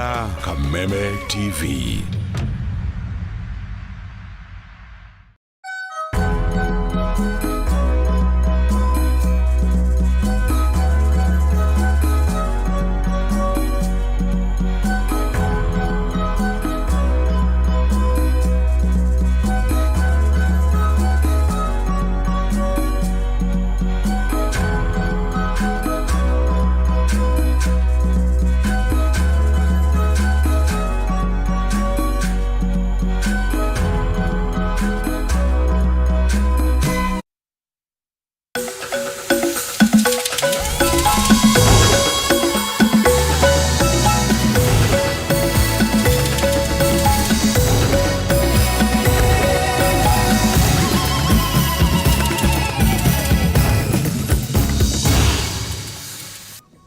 Runinga Kameme TV.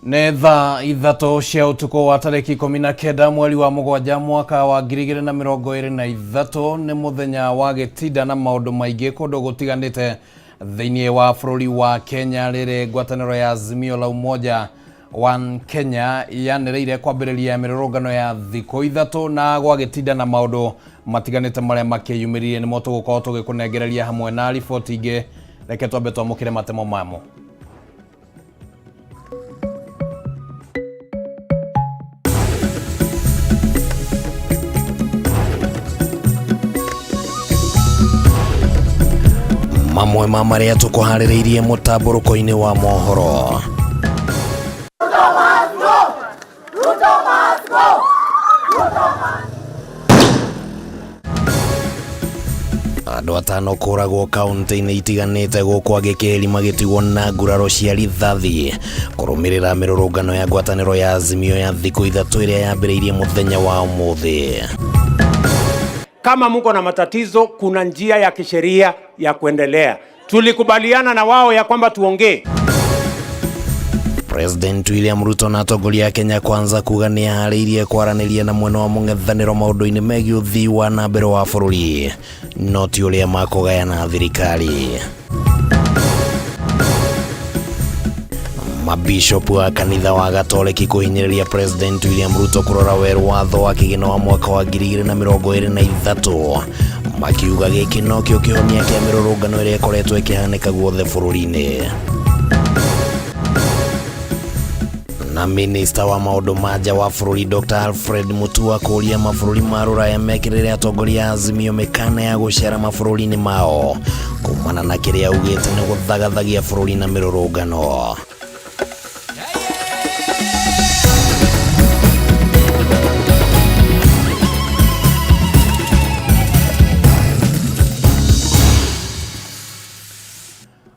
Netha ithato cia utuko wa tariki 19 mweri wa mugwanja mwaka wa 2023 ni muthenya wa gitinda na maundu maingi kundu gutiganite thiini wa bururi wa Kenya riri ngwataniro ya Azimio la Umoja One Kenya yanereire kwambiriria mirurungano ya thiko ithato na gwa gitinda na maundu matiganite maria makiyumiririe ni moto gukorwo tugikunengereria hamwe na riboti ingi. Reke twambe twamukire matemo mamo. Mamwe maria tukuhaririirie mutamburuko-ini wa mohoro. Andu atano kuragwo kaunti-ini itiganite guku agikeri magitigwo na nguraro cia rithathi kurumirira mirurungano ya ngwataniro ya Azimio ya thikũ ithatu iria yambiriirie muthenya wa umuthi. Kama mko na matatizo, kuna njia ya kisheria ya kuendelea. Tulikubaliana na wao ya kwamba tuongee. President William Ruto na atongoria Kenya Kwanza kuga ni harĩirie kwaraniria na mwena wa mũng'ethanĩro maũndũ-inĩ megiĩ ũthii wa na mbere wa bũrũri, no ti ũrĩa makũgayana thirikari. Mabishop wa kanitha wa Gatoliki kuhinyĩrĩria President William Ruto kurora weru watho wa kĩgĩna wa mwaka wa 2023 makiuga gĩkĩ no kĩo kĩhonia kĩa mĩrũrũngano ĩrĩa ĩkoretwo ĩkĩhanĩka guothe bũrũri-inĩ. Na minister wa maundu manja wa bũrũri Dr. Alfred Mutua kũria mabũrũri ma rũraya mekĩrĩre atongoria Azimio mĩkana ya gũcera mabũrũri-inĩ mao kumana na kĩrĩa augĩte nĩ gũthagathagia bũrũri na mĩrũrũngano.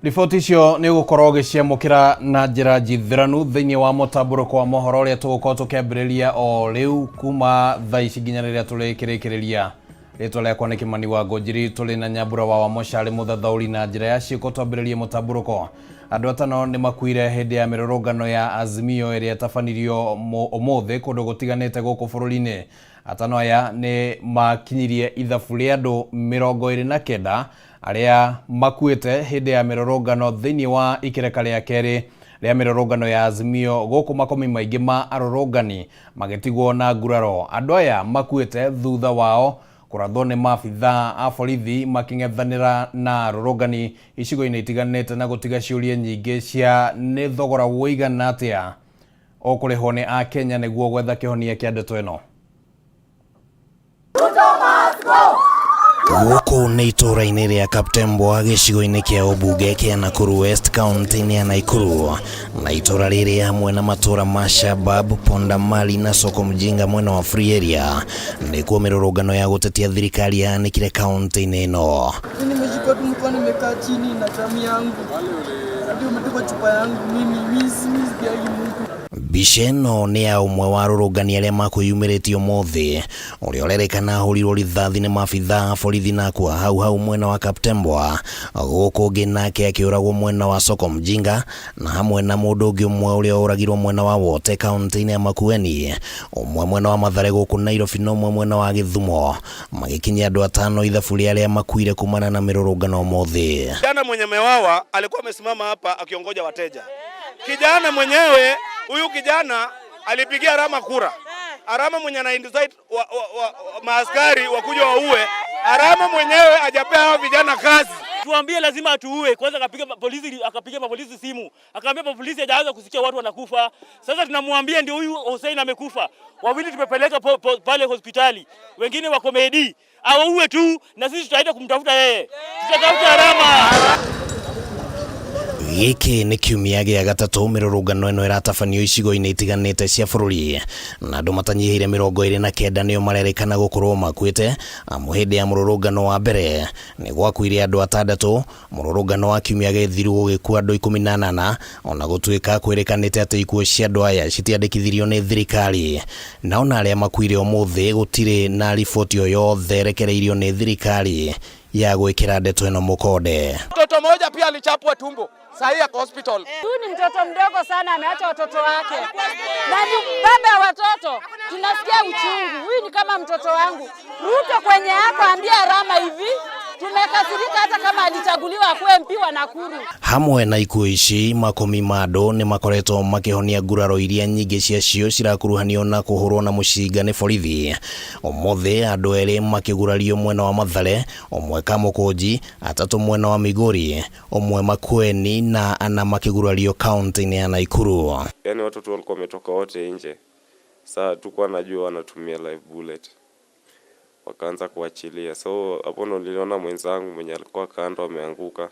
Riboti icio ni gukorwo giciamukira na njira njithiranu thiini wa mutamburuko wa mohoro uria tugukorwo tukiambiriria o riu kuma thaa ici nginya riria turikirikiria. Ritwa riakwa ni Kimani wa Ngojiri, tuli na Nyambura wa Wamoshari muthathauri na njira ya ciiko twambiririe mutamburuko. Andu atano ni makuire hindi ya mirurungano ya Azimio iria tabanirio umuthi kundu gutiganite guku bururi-ini. Atano aya ni makinyirie ithabu ria andu 29 aria makuite hindi ya mirurungano thiini wa ikereka ria keri ria mirurungano ya Azimio guku makomi maingi ma arurungani magitigwo na nguraro. Andu aya makuite thutha wao kurathwo ni maabitha a borithi making'ethanira na arurungani icigo-ini itiganite na gutiga ciuria nyingi cia ni thogora woigana atia o kurihwo ni a Kenya niguo gwetha kihonia kia ndeto ino. Guku ni itura-ini ria Kaptembwa gicigo-ini kia ubunge kia Nakuru West County ya Naikuru, na itura riri hamwe na matura ma Shabab, Pondamali na Soko Mjinga mwena wa Free Area nikuo mirurungano ya gutetia thirikari yanikire kaunti-ini ino. Nimeshika tu mkono, nimekaa chini na tamu yangu. Ndio umetoka chupa yangu mimi ya Mungu. Bisheno ni ya umwe wa arurungani aria makwiyumiritio umuthi uria urerikana ahurirwo rithathi ni maabitha a borithi na akua hau mwena wa Kaptembwa, guku ungi nake akiuragwo mwena wa Soko Mjinga, na hamwe na mundu ungi umwe uria uragirwo mwena wa Wote kaunti-ini ya Makueni, umwe mwena wa Mathare guku Nairobi na umwe mwena wa Githumo, magikinyia andu atano ithabu ria aria makuire kumana na mirurungano umuthi. Kijana mwenye mewawa alikuwa amesimama hapa akiongoja wateja. Kijana mwenyewe, huyu kijana alipigia Rama kura. Arama mwenye na indicate maaskari wakuja waue. Arama mwenyewe hajapea hao vijana kazi. Tuambie lazima atuue. Kwanza akapiga polisi simu. Akaambia polisi hajaanza kusikia watu wanakufa. Sasa tunamwambia ndio huyu Hussein amekufa. Wawili tumepeleka pale hospitali. Wengine wako Medi. Auwe tu na sisi tutaenda kumtafuta yeye. Tutatafuta Arama. Giki nĩ kiumia gĩa gatatũ mĩrũrũngano ĩno ĩratabanio icigo-inĩ itiganĩte cia bũrũri na andũ matanyihĩire 29 nĩo marerĩkana gũkorwo makuĩte amu hĩndĩ ya mũrũrũngano wa mbere nĩ gwakuire andũ 6, mũrũrũngano wa kiumia gĩthiru gũgĩkua andũ 18 ona gũtuĩka kwĩrĩkanĩte atĩ ikuũ cia andũ aya citiandĩkithirio nĩ thirikari na ona arĩa makuire ũmũthĩ gũtirĩ na riboti o yothe rekereirio nĩ thirikari ya gwĩkĩra ndeto ĩno mũkonde. Mtoto mmoja pia alichapwa tumbo. Sahii ako hospital. Huyu ni mtoto mdogo sana, ameacha watoto wake. Na ni baba wa watoto. Tunasikia uchungu. Huyu ni kama mtoto wangu. Ruto kwenye yako ambia Arama hivi. Tumekasirika hata kama alichaguliwa kuwe MP wa Nakuru. Hamwe na ikuũ ici makumi ma andũ nĩ makoretwo makĩhonia nguraro iria nyingĩ ciacio cirakuruhanio na kũhũrwo na mũcinga nĩ borithi. Ũmũthĩ andũ erĩ makĩgurario mwena wa Mathare, ũmwe Kamũkũnji, atatũ mwena wa Migori, ũmwe Makueni na ana makĩgurario kaunti-inĩ ya Nakuru. Yaani watu walikuwa wametoka wote nje. Sasa tulikuwa najua wanatumia live bullet. Wakaanza kuachilia. So hapo ndo niliona mwenzangu mwenye alikuwa kando ameanguka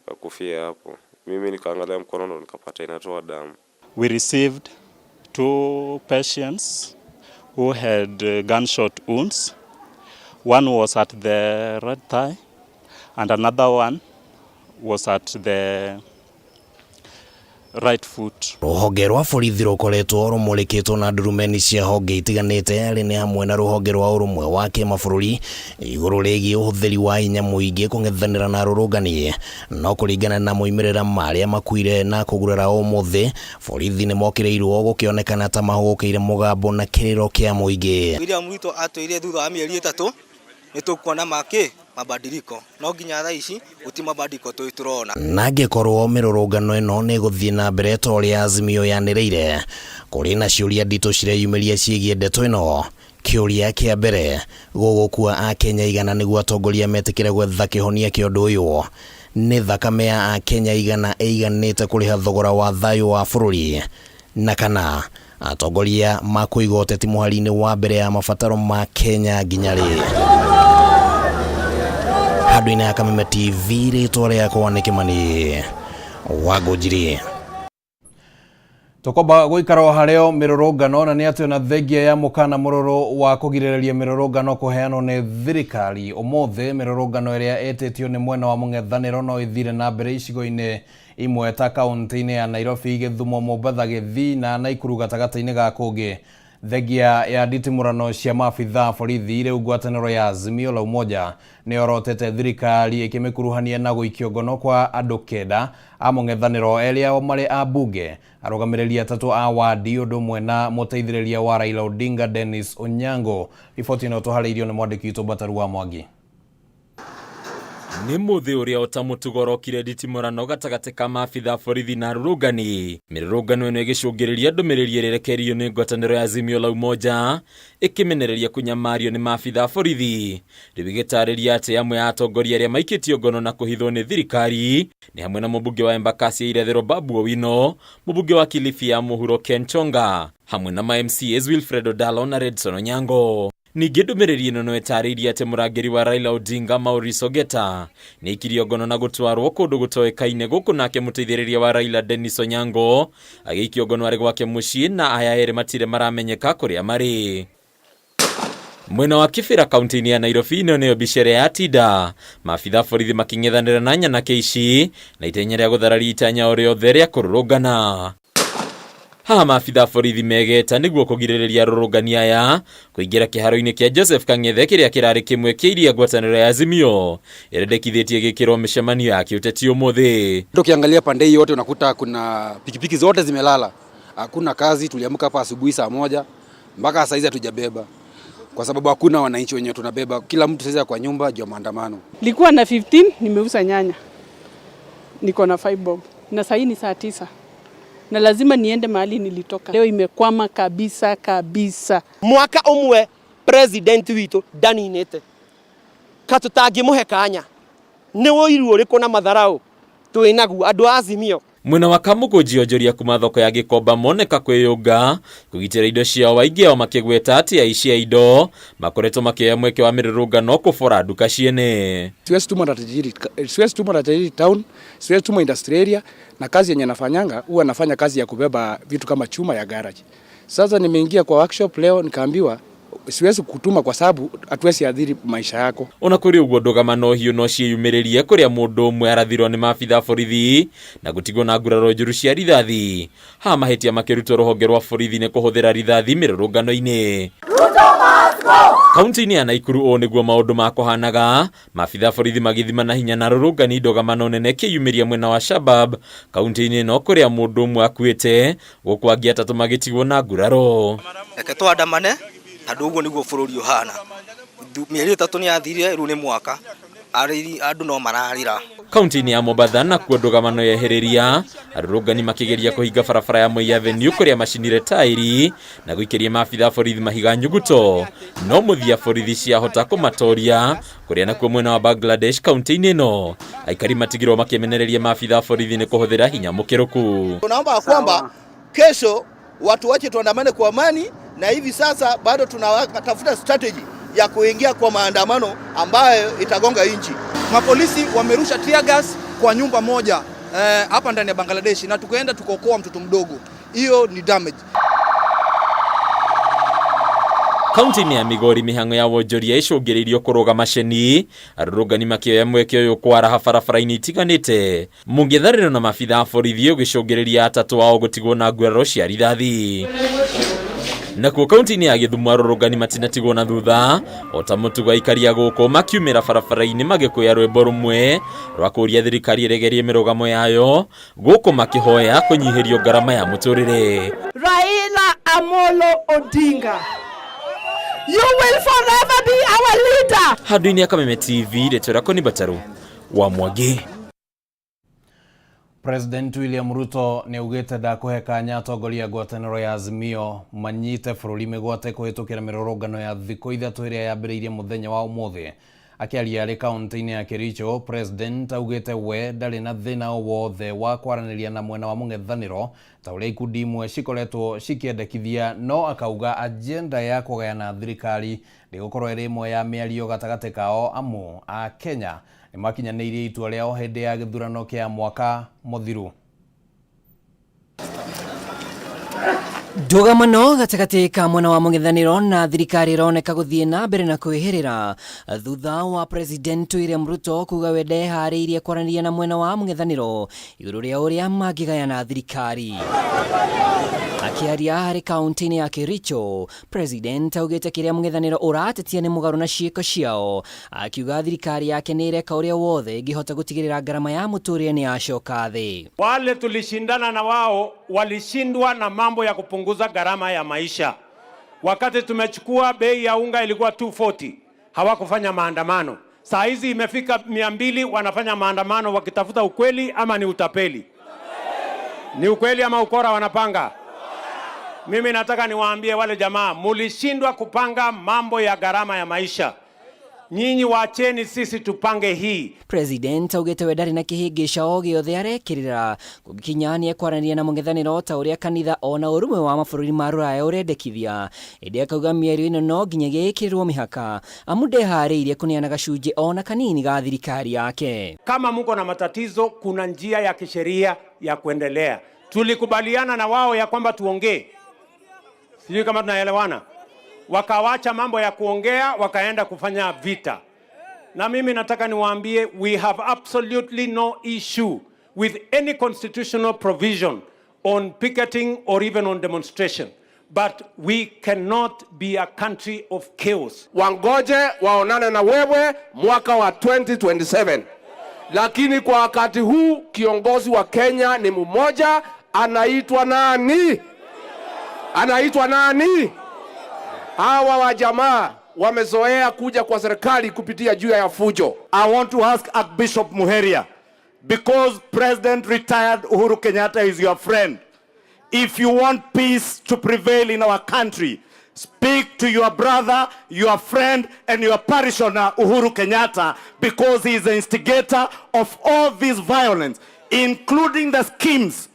akakufia hapo. Mimi nikaangalia mkono ndo nikapata inatoa damu. We received 2 patients who had gunshot wounds. One was at the right thigh and another one was at the right foot. Rũhonge rwa borithi rũkoretwo rũmũrĩkĩtwo na ndurumeni cia honge itiganĩte arĩ nĩ hamwe na rũhonge rwa ũrũmwe wa kĩmabũrũri igũrũ rĩgiĩ ũhũthĩri wa hinya mũingĩ kũng'ethanĩra na arũrũngani. No kũringana na moimĩrĩra marĩa makuire na kũgurara ũmũthĩ, borithi nĩ mokĩrĩirwo gũkĩonekana ta mahũgũkĩire mũgambo na kĩrĩro kĩa mũingĩ. William Ruto atũire thutha wa mĩeri 3 nĩtũkuona mabadiliko no nginya thaa ici guti mabadiliko turona. Na angĩkorwo mĩrũrũngano ĩno nĩ gũthiĩ na mbere ta ũrĩa Azimio yanĩrĩire, kũrĩ na ciũria nditũ cireyumĩria ciĩgiĩ ndeto ĩno. Kĩũria kĩa mbere gũgũkua Akenya igana nĩguo atongoria metĩkĩre gwetha kĩhonia kĩa ũndũ ũyũ. Nĩ thakame ya Akenya igana ĩiganĩte kũrĩha thogora wa thayũ wa bũrũri na kana atongoria makũiga ũteti mũhari-inĩ wa mbere ya mabataro ma Kenya nginya rĩ. Handũ-inĩ ya Kameme TV rĩtwa rĩakwa nĩ Kĩmani Wangũnjiri. Tukomba gũikara harĩo mĩrũrũngano na nĩ atĩ na thengia ya mũkana mũrũrũ wa kũgirĩrĩria mĩrũrũngano kũheanwo nĩ thirikari. Ũmũthĩ mĩrũrũngano ĩrĩa ĩtĩtio nĩ mwena wa mũng'ethanĩro no ĩthire na mbere icigo-inĩ imwe ta kaunti-inĩ ya Nairobi, Gĩthumo, Mombatha, Gĩthii na Naikuru gatagatĩ-inĩ ga kũngĩ. Thengia ya nditimũrano cia maabitha borithi rĩu ngwatanĩro ya Azimio la Umoja nĩ orotete thirikari ĩkĩmĩkuruhania na gũikio ngono kwa andũ 9 a mũng'ethanĩro erĩa marĩ a bunge, arũgamĩrĩri 3 a wadi ũndũ ũmwe na mũteithĩrĩria wa Raila Odinga Dennis Onyango. Riboti ĩno tũharĩirio nĩ mwandĩki witũ Bataru wa Mwangi. Nĩ mũthĩ ũrĩa ũtamũtugorokire nditimũrano gatagatĩ ka maabitha borithi na arũrũngani. Mĩrũrũngano ĩno ĩgĩcũngĩrĩria ndũmĩrĩri ĩrekereirio nĩ ngwatanĩro ya Azimio la Umoja ĩkĩmenereria kũnyamario nĩ maabitha borithi. Rĩu ĩgĩtarĩria atĩ amwe ya atongoria arĩa maikĩtio ngono na kũhithwo nĩ thirikari nĩ hamwe na mũmbunge wa Embakasi ya irathĩro Babu Owino, mũmbunge wa Kilifi ya Mohoro Ken Chonga, hamwe na ma-MCAs Wilfred Odalo na Redson Onyango. Ningĩ ndũmĩrĩri ĩno no ĩtarĩirie atĩ mũrangĩri wa Raila Odinga Maurice Ogeta nĩ aikirio ngono na gũtwarwo kũndũ gũtoĩkaine gũkũ nake mũteithĩrĩria wa Raila Dennis Onyango agĩikio ngono arĩ gwake mũciĩ na aya erĩ matirĩ maramenyeka kũrĩa marĩ. Mwena wa Kibera kaunti-inĩ ya Nairobi nĩyo bicere ya Tida, maabitha borithi makĩng'ethanĩra na nyanake ici na itenya rĩa gũthararia itanya o rĩothe rĩa kũrũrũngana. Haha maabitha borithi megeta nĩguo kũgirĩrĩria arũrũngani aya kũingĩra kĩharo-inĩ kĩa Joseph Kang'ethe kĩrĩa kĩrarĩ kĩmwe kĩa iria ngwatanĩro ya Azimio ĩrendekithĩtie gĩkĩro mĩcemanio ya kĩũteti ũmũthĩ. Ukiangalia pande hii yote unakuta kuna pikipiki zote zimelala. Hakuna kazi, tuliamka hapa asubuhi saa 1 mpaka saa hizi hatujabeba. Kwa sababu hakuna wananchi wenyewe tunabeba. Kila mtu sasa kwa nyumba juu maandamano. Nilikuwa na 15 nimeuza nyanya. Niko na 5 bob. Na sasa ni saa 9. na lazima niende mahali nilitoka. Leo imekwama kabisa kabisa. Mwaka umwe president witu daninete katutagimuhe kanya ni woiru uriko na matharau twinagu andu Azimio. Mwena wa Kamugo onjoria kuma thoko ya Gikomba moneka kwiyunga kugitira indo ciao waingi ao makigweta ati aici a indo makoretwo makioya mweke wa mirurungano kubora nduka ciene. Siwezi tuma tajiri town, siwezi tuma industry area, na kazi yenye nafanyanga huwa nafanya kazi ya kubeba vitu kama chuma ya garage. Sasa nimeingia kwa workshop leo nikaambiwa siwezi kutuma kwa sababu hatuwezi adhiri maisha yako. Ona kuri uguo ndogamano hiyo no ciyumiririe kuria mundu umwe arathirwo ni maabitha borithi na gutigwo na nguraro njuru cia rithathi. Ha mahitia makirutwo ruhonge rwa borithi ni kuhuthira rithathi mirurungano-ini. Kaunti-ini ya Naikuru o niguo maundu makohanaga, maabitha borithi magithima na hinya na rurungani ndogamano nene kiyumiria mwena wa Shabab kaunti-ini no kuria mundu umwe akuite gukwangia tatu magitigwo na nguraro. Reke twandamane andu uguo niguo bururi uhana. Mieri 3 ni athire ru ni mwaka andu no mararira. Kaunti-ini ya Mombasa na kuo ndogamano yeheriria arurungani makigeria kuhinga barabara ya Moi Avenue kuria macinire tairi na guikiria maabitha borithi mahiga nyuguto, no muthia borithi ciahota kumatoria kuria nakuo mwena wa Bangladesh kaunti-ini no aikari matigirwo makimenereria maabitha borithi ni kuhuthira hinya mukiruku. Tunaomba kwamba kesho watu wache tuandamane kwa amani, na hivi sasa bado tunatafuta strategy ya kuingia kwa maandamano ambayo itagonga nchi. Mapolisi wamerusha tear gas kwa nyumba moja hapa ndani ya Bangladesh na tukaenda tukokoa mtoto mdogo. Hiyo ni damage. Kaunti-ini ya Migori mihango ya wonjoria icungiririo kuruga maceni arurungani makioya mweke uyu kwara barabara-ini itiganite mungithariro na maabitha borithi ugicungiriria atatu wao gutigwo na nguraro cia rithathi. Nakuo kaunti-ini ya Githumo arurungani matinatigwo na thutha ota mutugo aikaria guku makiumira barabara-ini magikuya rwimbo rumwe rwa kuria thirikari iregerie mirugamo yayo guku makihoya kunyihirio ngarama ya muturire. Raila Amolo Odinga, you will forever be our leader. Handu-ini ya Kameme TV retorako ni Bataru wa Mwangi. President William Ruto ni ugite ndakuhe kanya atongoria ngwataniro ya Azimio manyite bururi migwate kuhitukira mirurungano ya thiku ithatu iria yambiriirie muthenya wa umuthi. Akiaria ari kaunti-ini ya Kericho, President augite we ndari na thina o wothe wa kwaraniria na mwena wa mung'ethaniro ta uria ikundi imwe cikoretwo cikiendekithia, no akauga agenda ya kugayana thirikari ndigukorwo iri imwe ya miario gatagati kao amu a Kenya ni makinyanirie itua riao hindi ya githurano kia mwaka muthiru. Ndogamano gatagati ka mwena wa mung'ethaniro na thirikari ironeka guthie na mbere na kwihirira thutha wa President William Ruto kuga we ndehariirie kwaraniria na mwena wa mung'ethaniro iguru ria uria mangigayana thirikari. Akiaria hari kaunti-ini ya Kericho, President augite kiria mung'ethaniro uratetia ni mugaru na ciiko ciao, akiuga thirikari yake ni ireka uria wothe ingihota gutigirira ngarama ya muturire ni yacoka thi. Wale tulishindana na wao walishindwa na mambo ya kupunguza gharama ya maisha. Wakati tumechukua bei ya unga ilikuwa 240, hawakufanya maandamano. Saa hizi imefika 200, wanafanya maandamano wakitafuta ukweli ama ni utapeli? Ni ukweli ama ukora wanapanga? Mimi nataka niwaambie wale jamaa, mulishindwa kupanga mambo ya gharama ya maisha. Nyinyi wacheni sisi tupange hii. President augite we ndari na kihingisha o giothe arekirira gukinyania kwaraniria na mung'ethaniro ta uria kanitha ona urumwe wa mabururi ma Ruraya urendekithia. Indi akauga mierio ino no nginyagia ikirirwo mihaka amu ndehariirie kuneana gacunji ona kanini ga thirikari yake. Kama mko na matatizo, kuna njia ya kisheria ya kuendelea. Tulikubaliana na wao ya kwamba tuongee. Sijui kama tunaelewana. Wakawacha mambo ya kuongea, wakaenda kufanya vita. Na mimi nataka niwaambie, we have absolutely no issue with any constitutional provision on picketing or even on demonstration. But we cannot be a country of chaos. Wangoje waonane na wewe mwaka wa 2027. Lakini kwa wakati huu kiongozi wa Kenya ni mmoja, anaitwa nani? Anaitwa nani? Hawa wa jamaa wamezoea kuja kwa serikali kupitia juu ya fujo. I want to ask Archbishop Muheria, because President retired Uhuru Kenyatta is your friend, If you want peace to prevail in our country, speak to your brother, your friend, and your parishioner, Uhuru Kenyatta, because he is the instigator of all this violence, including the schemes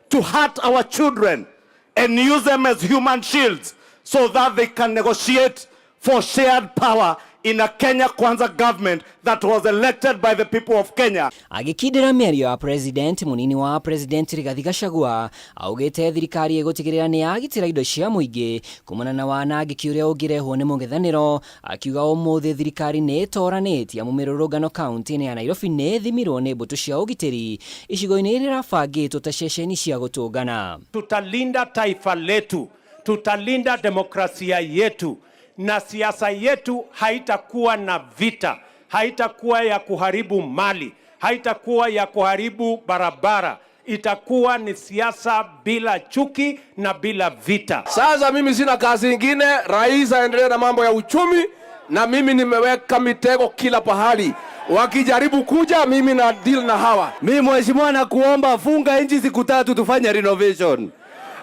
to hurt our children and use them as human shields so that they can negotiate for shared power in a Kenya Kwanza government that was elected by the people of Kenya. Agikindira mĩario ya president, munini wa president Rigathi Gachagua augĩte thirikari ĩgũtigĩrĩra nĩ yagitĩra indo cia mũingĩ kumana na wanangĩki ũrĩa ũngĩrehwo nĩ mũng'ethanĩro, akiuga ũmũthĩ thirikari nĩ ĩtoranĩtie mũmĩrũrũngano kaunti-inĩ ya Nairobi nĩ ĩthimirwo nĩ mbũtũ cia ũgitĩri icigo-inĩ iria irabangĩtwo ta ceceni cia gũtũngana. Tutalinda taifa letu, tutalinda demokrasia yetu, na siasa yetu haitakuwa na vita, haitakuwa ya kuharibu mali, haitakuwa ya kuharibu barabara, itakuwa ni siasa bila chuki na bila vita. Sasa mimi sina kazi nyingine, rais aendelee na mambo ya uchumi, na mimi nimeweka mitego kila pahali. Wakijaribu kuja mimi na deal na hawa. Mimi mheshimiwa nakuomba funga inchi siku 3 tufanye renovation.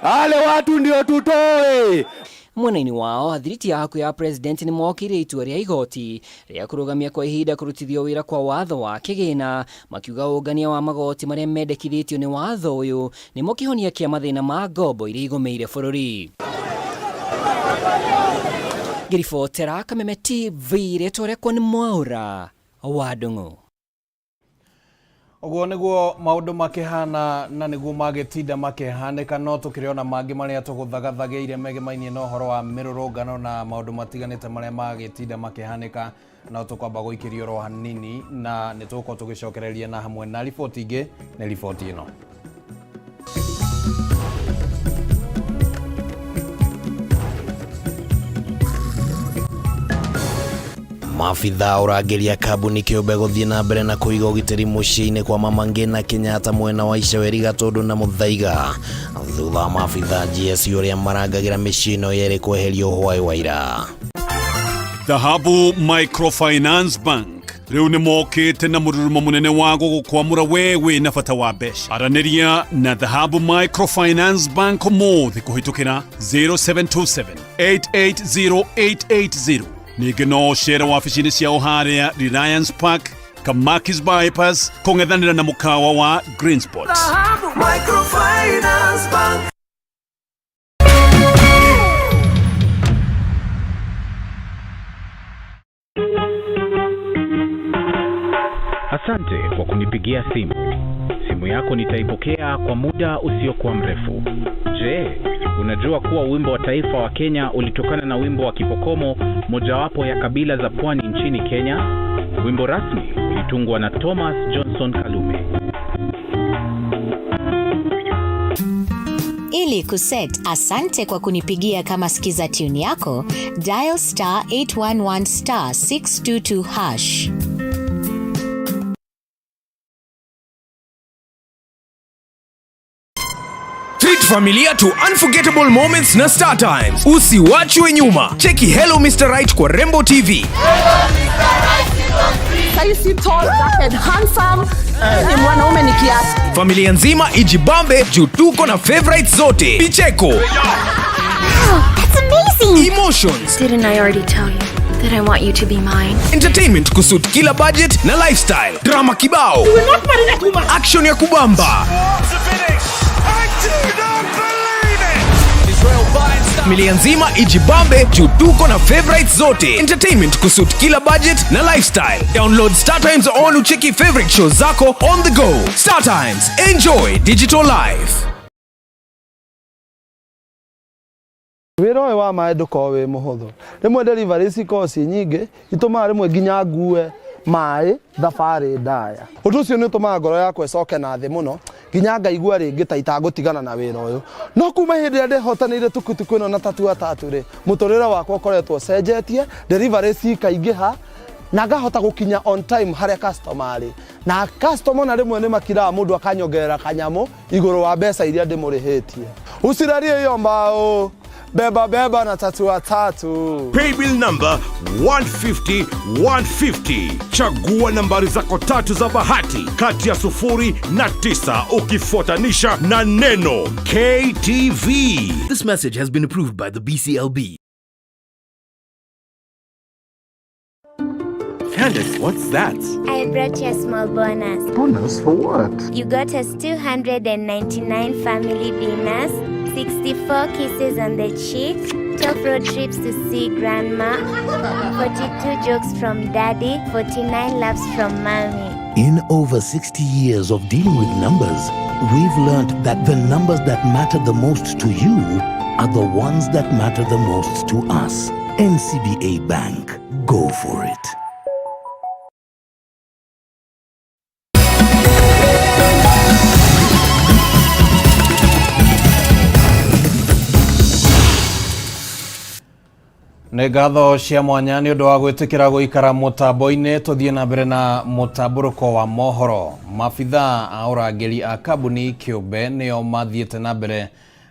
Ale watu ndio tutoe. Mwena-inĩ wao athiriti ya haku ya president nĩ mokire itua rĩa igoti rĩa kũrũgamia kwa ihinda kũrutithio wĩra kwa watho wa kĩgĩna, makiuga ũngania wa magoti marĩa mendekithĩtio nĩ watho ũyũ nĩ mokĩhonia kĩa mathĩna ma ngombo iria igũmĩire bũrũri. Ngĩribotera Kameme TV, rĩtwa rĩakwa nĩ Mwaura wa Ndung'u. Oguo niguo maundu makihana na niguo magitinda makihanĩka, no tukiriona mangĩ marĩa tũgũthagathageire megemainie na ũhoro wa mĩrũrũngano na maundu matiganĩte marĩa magitinda makihanĩka, na tukwamba gũikĩrio ro hanini na nĩtũgũkorwo tũgĩcokereria na hamwe na riboti ingĩ na riboti ĩno. Maabitha ũrangĩria kambuni kĩũmbe gũthiĩ na mbere na kũiga ũgitĩri mũciĩ-inĩ kwa Mama Ngina Kenyatta mwena wa Icaweri, Gatũndũ na Mũthaiga, thutha wa maabitha GSU ũrĩa marangagĩra mĩciĩ ĩno yerĩ kweherio hwaĩ wa ira. Dhahabu Microfinance Bank rĩu nĩ mokĩte na mũrurumo mũnene wa gũgũkwamũra wewe na bata wa mbeca. Aranĩria na Dhahabu Microfinance Bank ũmũthĩ kũhĩtũkĩra 0727 880880. Ningĩ no cera wabici-inĩ ciao harĩa Reliance Park, Kamakis Bypass, kũng'ethanĩra na mũkawa wa Green Spot. Dhahabu Microfinance Bank. Asante kwa kunipigia simu. Simu yako nitaipokea kwa muda usiokuwa mrefu. Je, unajua kuwa wimbo wa taifa wa Kenya ulitokana na wimbo wa Kipokomo, mojawapo ya kabila za pwani nchini Kenya? Wimbo rasmi ulitungwa na Thomas Johnson Kalume. Ili kuset asante kwa kunipigia kama skiza tune yako, dial *811 *622#. Treat familia to unforgettable moments na Star Times. Usiwachwe nyuma. Cheki Hello Mr. Right kwa Rembo TV. Saisi tall, dark and handsome. Ni mwanaume ni kiasi. Familia nzima ijibambe juu tuko na favorites zote. Picheko. That's amazing. Emotions. Didn't I already tell you that I want you to be mine? Entertainment kusuit kila budget na lifestyle. Drama kibao. Action ya kubamba. Familia nzima ijibambe juu tuko na favorites zote. Entertainment kusuit kila budget na lifestyle. Download Star Times on ucheki favorite shows zako on the go. Star Times, enjoy digital life. Wĩra ũyũ wa maĩ ndũkoragwo wĩ mũhũthũ. Rĩmwe delivery cikoragwo ciĩ nyingĩ, itũmaga rĩmwe nginya ngue maĩ thabarĩ ndaya. Ũndũ ũcio nĩ ũtũmaga ngoro yakwa ĩcoke na thĩ mũno, nginya ngaigua rĩngĩ ta itagũtigana na wĩra ũyũ. No kuma hĩndĩ ĩrĩa ndĩhotanĩire tukutuku ĩno na tatua tatu-rĩ, mũtũrĩre wakwa ũkoretwo ũcenjetie, delivery cikaingĩha na ngahota gũkinya on time harĩa customer rĩ. Na customer na rĩmwe nĩ makiraga mũndũ akanyongerera kanyamũ igũrũ wa mbeca iria ndĩmũrĩhĩtie. Usirarie hiyo mbao. beba na tatu. Paybill number 150-150. Chagua nambari zako tatu za bahati kati ya 0 na 9 ukifuatanisha na neno KTV. This message has been approved by the BCLB. Candace, what's that? I brought you a small bonus. Bonus for what? You got us 299 family dinners, 64 kisses on the cheek, 12 road trips to see grandma, 42 jokes from daddy, 49 laughs from mommy. In over 60 years of dealing with numbers, we've learned that the numbers that matter the most to you are the ones that matter the most to us. NCBA Bank. Go for it. Nĩ ngatho cia mwanya nĩ ũndũ wa gwĩtĩkĩra gũikara mũtambo-inĩ. Tũthiĩ na mbere na mũtamburuko wa mohoro. Maabithaa a ũrangĩri a kambuni kĩũmbe nĩo mathiĩte na mbere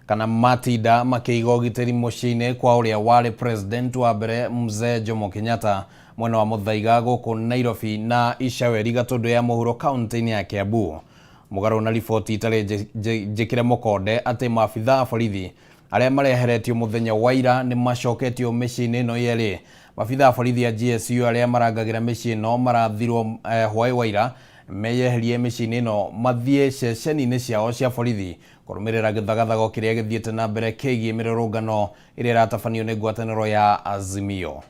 kana matinda makĩiga ũgitĩri mũciĩ-inĩ kwa ũrĩa warĩ president wa mbere Mzee Jomo Kenyatta mwena wa Muthaiga gũkũ Nairobi na Icaweri Gatũndũ ya Mohoro kaunti-inĩ ya Kiambu. Mũgarũ na riboti itarĩ njĩkĩre mũkonde atĩ maabithaa a borithi arĩa mareheretio mũthenya wa ira nĩ macoketio mĩciĩ-inĩ ĩno yerĩ. Maabithaa a borithi a GSU arĩa marangagĩra mĩciĩ ĩno marathirwo hwaĩ wa ira meyeherie mĩciĩ-inĩ ĩno mathiĩ ceceni-inĩ ciao cia borithi kũrũmĩrĩra gĩthagathago kĩrĩa gĩthiĩte na mbere kĩgiĩ mĩrũrũngano ĩrĩa ĩratabanio nĩ ngwatanĩro ya Azimio.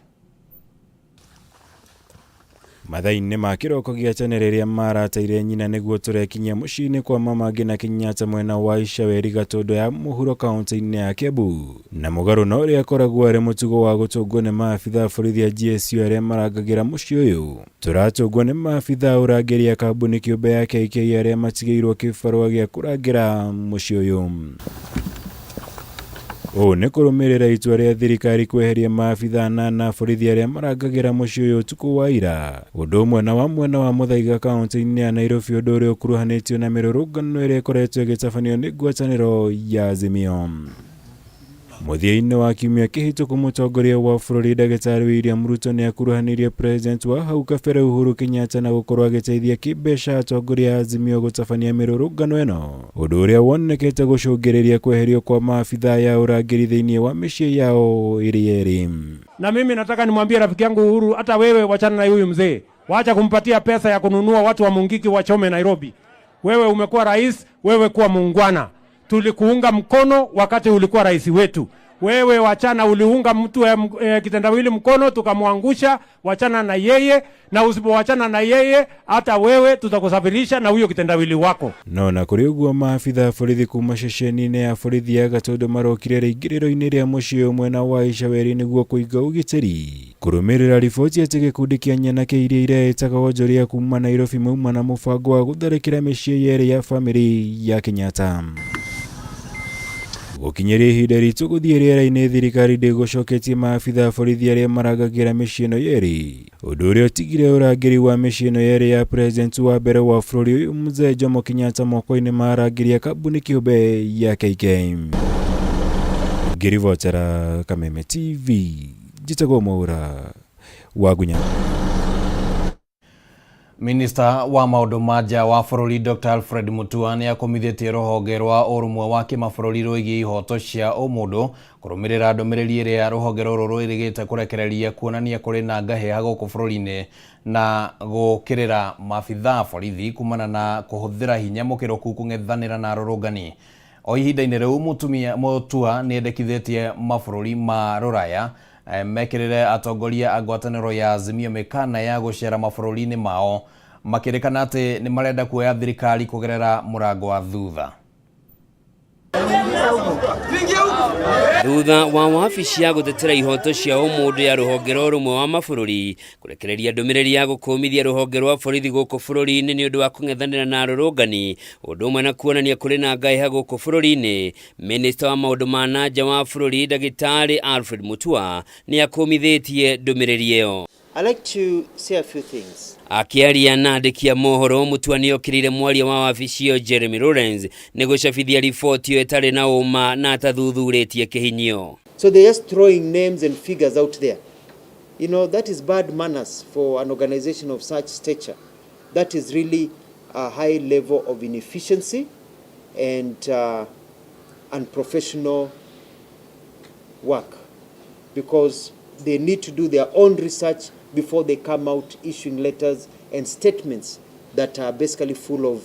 Mathainĩ ma kĩroko gĩa tene rĩrĩa marateire nyina nĩguo tũrekinyia mũciĩ-inĩ kwa mama Ngina Kenyatta mwena wa Icaweri Gatũndũ ya Mohoro kaunti-inĩ ya Kiambu. Na mũgarũ na ũrĩa akoragwo arĩ mũtugo wa gũtũngwo nĩ maabithaa borithi a GSU arĩa marangagĩra mũciĩ ũyũ. Tũratũngwo nĩ maabithaa ũrangĩri a kambuni kĩũmbe ya KK arĩa matigĩirwo kĩbarũa gĩa kũrangĩra mũciĩ ũyũ. Ũũ nĩ kũrũmĩrĩra itua rĩa thirikari kweheria maabithaa na borithi arĩa marangagĩra mũciĩ ũyũ ũtukũ wa ira. Ũndũ ũmwe na mwena wa Muthaiga kaunti-inĩ ya Nairobi, ũndũ ũrĩa ũkuruhanĩtio na mĩrũrũngano ĩrĩa ĩkoretwo ĩgĩtabanio nĩ ngwatanĩro ya Azimio. Mũthia-inĩ wa kiumia kĩhĩtũku mũtongoria wa bũrũri Ndagĩtarĩ William Ruto nĩ akuruhanirie president wa hau kabere Uhuru Kenyatta na gũkorwo agĩteithia kĩmbeca atongoria a Azimio gũtabania mĩrũrũngano ĩno, ũndũ ũrĩa wonekete gũcũngĩrĩria kweherio kwa maabithaa ya ũrangĩri thĩinĩ wa mĩciĩ yao ĩrĩ yerĩ. Na mimi nataka nimwambie rafiki yangu Uhuru, hata wewe wachana na huyu mzee, wacha kumpatia pesa ya kununua watu wa Mungiki wachome Nairobi. Wewe umekuwa rais, wewe kuwa muungwana. Tulikuunga mkono wakati ulikuwa rais wetu. Wewe wachana, uliunga mtu kitendawili mkono tukamwangusha, wachana na yeye, na usipowachana na yeye hata wewe tutakusafirisha na huyo kitendawili wako. No na kũrĩ ũguo maabithaa borithi kuma ceceni-inĩ ya borithi ya Gatũndũ marokire rĩingĩrĩro-inĩ rĩa mũciĩ mwena wa Icaweri nĩguo kũiga ũgitĩri. Kũrũmĩrĩra riboti atĩ gĩkundi kĩa nyanake iria iretagwo wonjoria kuma Nairobi mauma na mũbango wa gũtharĩkĩra mĩciĩ yerĩ ya bamĩrĩ ya Kenyatta. Gũkinyĩria ihinda ritũ gũthiĩ rĩera-inĩ, thirikari ndĩgũcoketie maabithaa borithi arĩa marangagĩra mĩciĩ ĩno yerĩ, ũndũ ũrĩa ũtigire ũrangĩri wa mĩciĩ ĩno yerĩ ya president wa mbere wa bũrũri ũyũ Mzee Jomo Kenyatta moko-inĩ ma arangĩri a kambuni kĩũmbe ya KK. Ngĩribotera Kameme TV, njĩtagwo Mohoro wa Gunya. Minister wa maũndũ ma nja wa bũrũri Dr. Alfred Mutua nĩ akomithĩtie rũhonge rwa ũrũmwe wa kĩmabũrũri rwĩgiĩ ihoto cia ũmũndũ kũrũmĩrĩra ndũmĩrĩri ĩrĩa rũhonge rũrũ rwĩrĩgĩte kũrekereria kuonania kũrĩ na ngahĩha gũkũ bũrũri-inĩ na gũkĩrĩra maabithaa borithi kumana na kũhũthĩra hinya mũkĩrũku kũng'ethanĩra na arũrũngani. O ihinda-inĩ rĩu Mutua nĩ endekithĩtie mabũrũri ma Rũraya mekĩrĩre atongoria a ngwatanĩro ya Azimio mĩkana ya gũcera mabũrũri-inĩ mao, makĩrĩkana atĩ nĩ marenda kuoya thirikari kũgerera mũrango wa thutha. Thutha wa wabici ya gũtetera ihoto cia ũmũndũ ya rũhonge rwa ũrũmwe wa mabũrũri kũrekereria ndũmĩrĩri ya gũkũmithia rũhonge rwa borithi gũkũ bũrũri-inĩ nĩ ũndũ wa kũng'ethanĩra na arũrũngani, ũndũ ũmwe na kuonania kũrĩ na ngahĩha gũkũ bũrũri-inĩ, minista wa maũndũ ma nanja wa bũrũri Ndagĩtarĩ Alfred Mutua nĩ akũmithĩtie ndũmĩrĩri ĩyo. I'd like to say a few things. Akiaria na andĩki a mohoro, Mutua nĩ okĩrĩire mwaria wa wabici ĩyo Jeremy Lawrence nĩ gũcabithia riboti ĩyo ĩtarĩ na ũma na atathuthurĩtie kĩhinyio. So they're just throwing names and figures out there. You know, that is bad manners for an organization of such stature. That is really a high level of inefficiency and unprofessional work, because they need to do their own research before they come out issuing letters and statements that are basically full of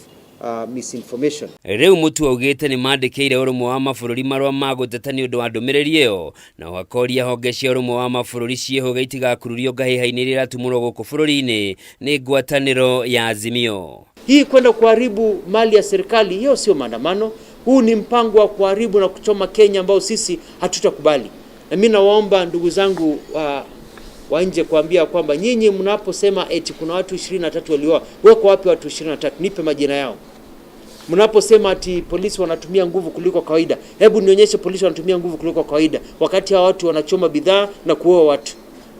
misinformation. Reu mutu augite ni mandikire urumwe wa mabũrũri marwa maguteta ni undu wa ndumiriri iyo na wakoria honge cia urumwe wa mabũrũri ciehoga itigakururio ngahiha-ini rira tumurwo guku bũrũri-ini ni ngwatanĩro ya Azimio. Hii kwenda kuharibu mali ya serikali, hiyo sio maandamano. Huu ni mpango wa kuharibu na kuchoma Kenya ambao sisi hatutakubali. Na mimi nawaomba ndugu zangu wa nje kuambia kwamba nyinyi mnaposema eti kuna watu 23 waliuawa, wako wapi watu 23? Nipe majina yao. Mnaposema ati polisi wanatumia nguvu kuliko kawaida, hebu nionyeshe polisi wanatumia nguvu kuliko kawaida wakati hao watu wanachoma bidhaa na kuua watu.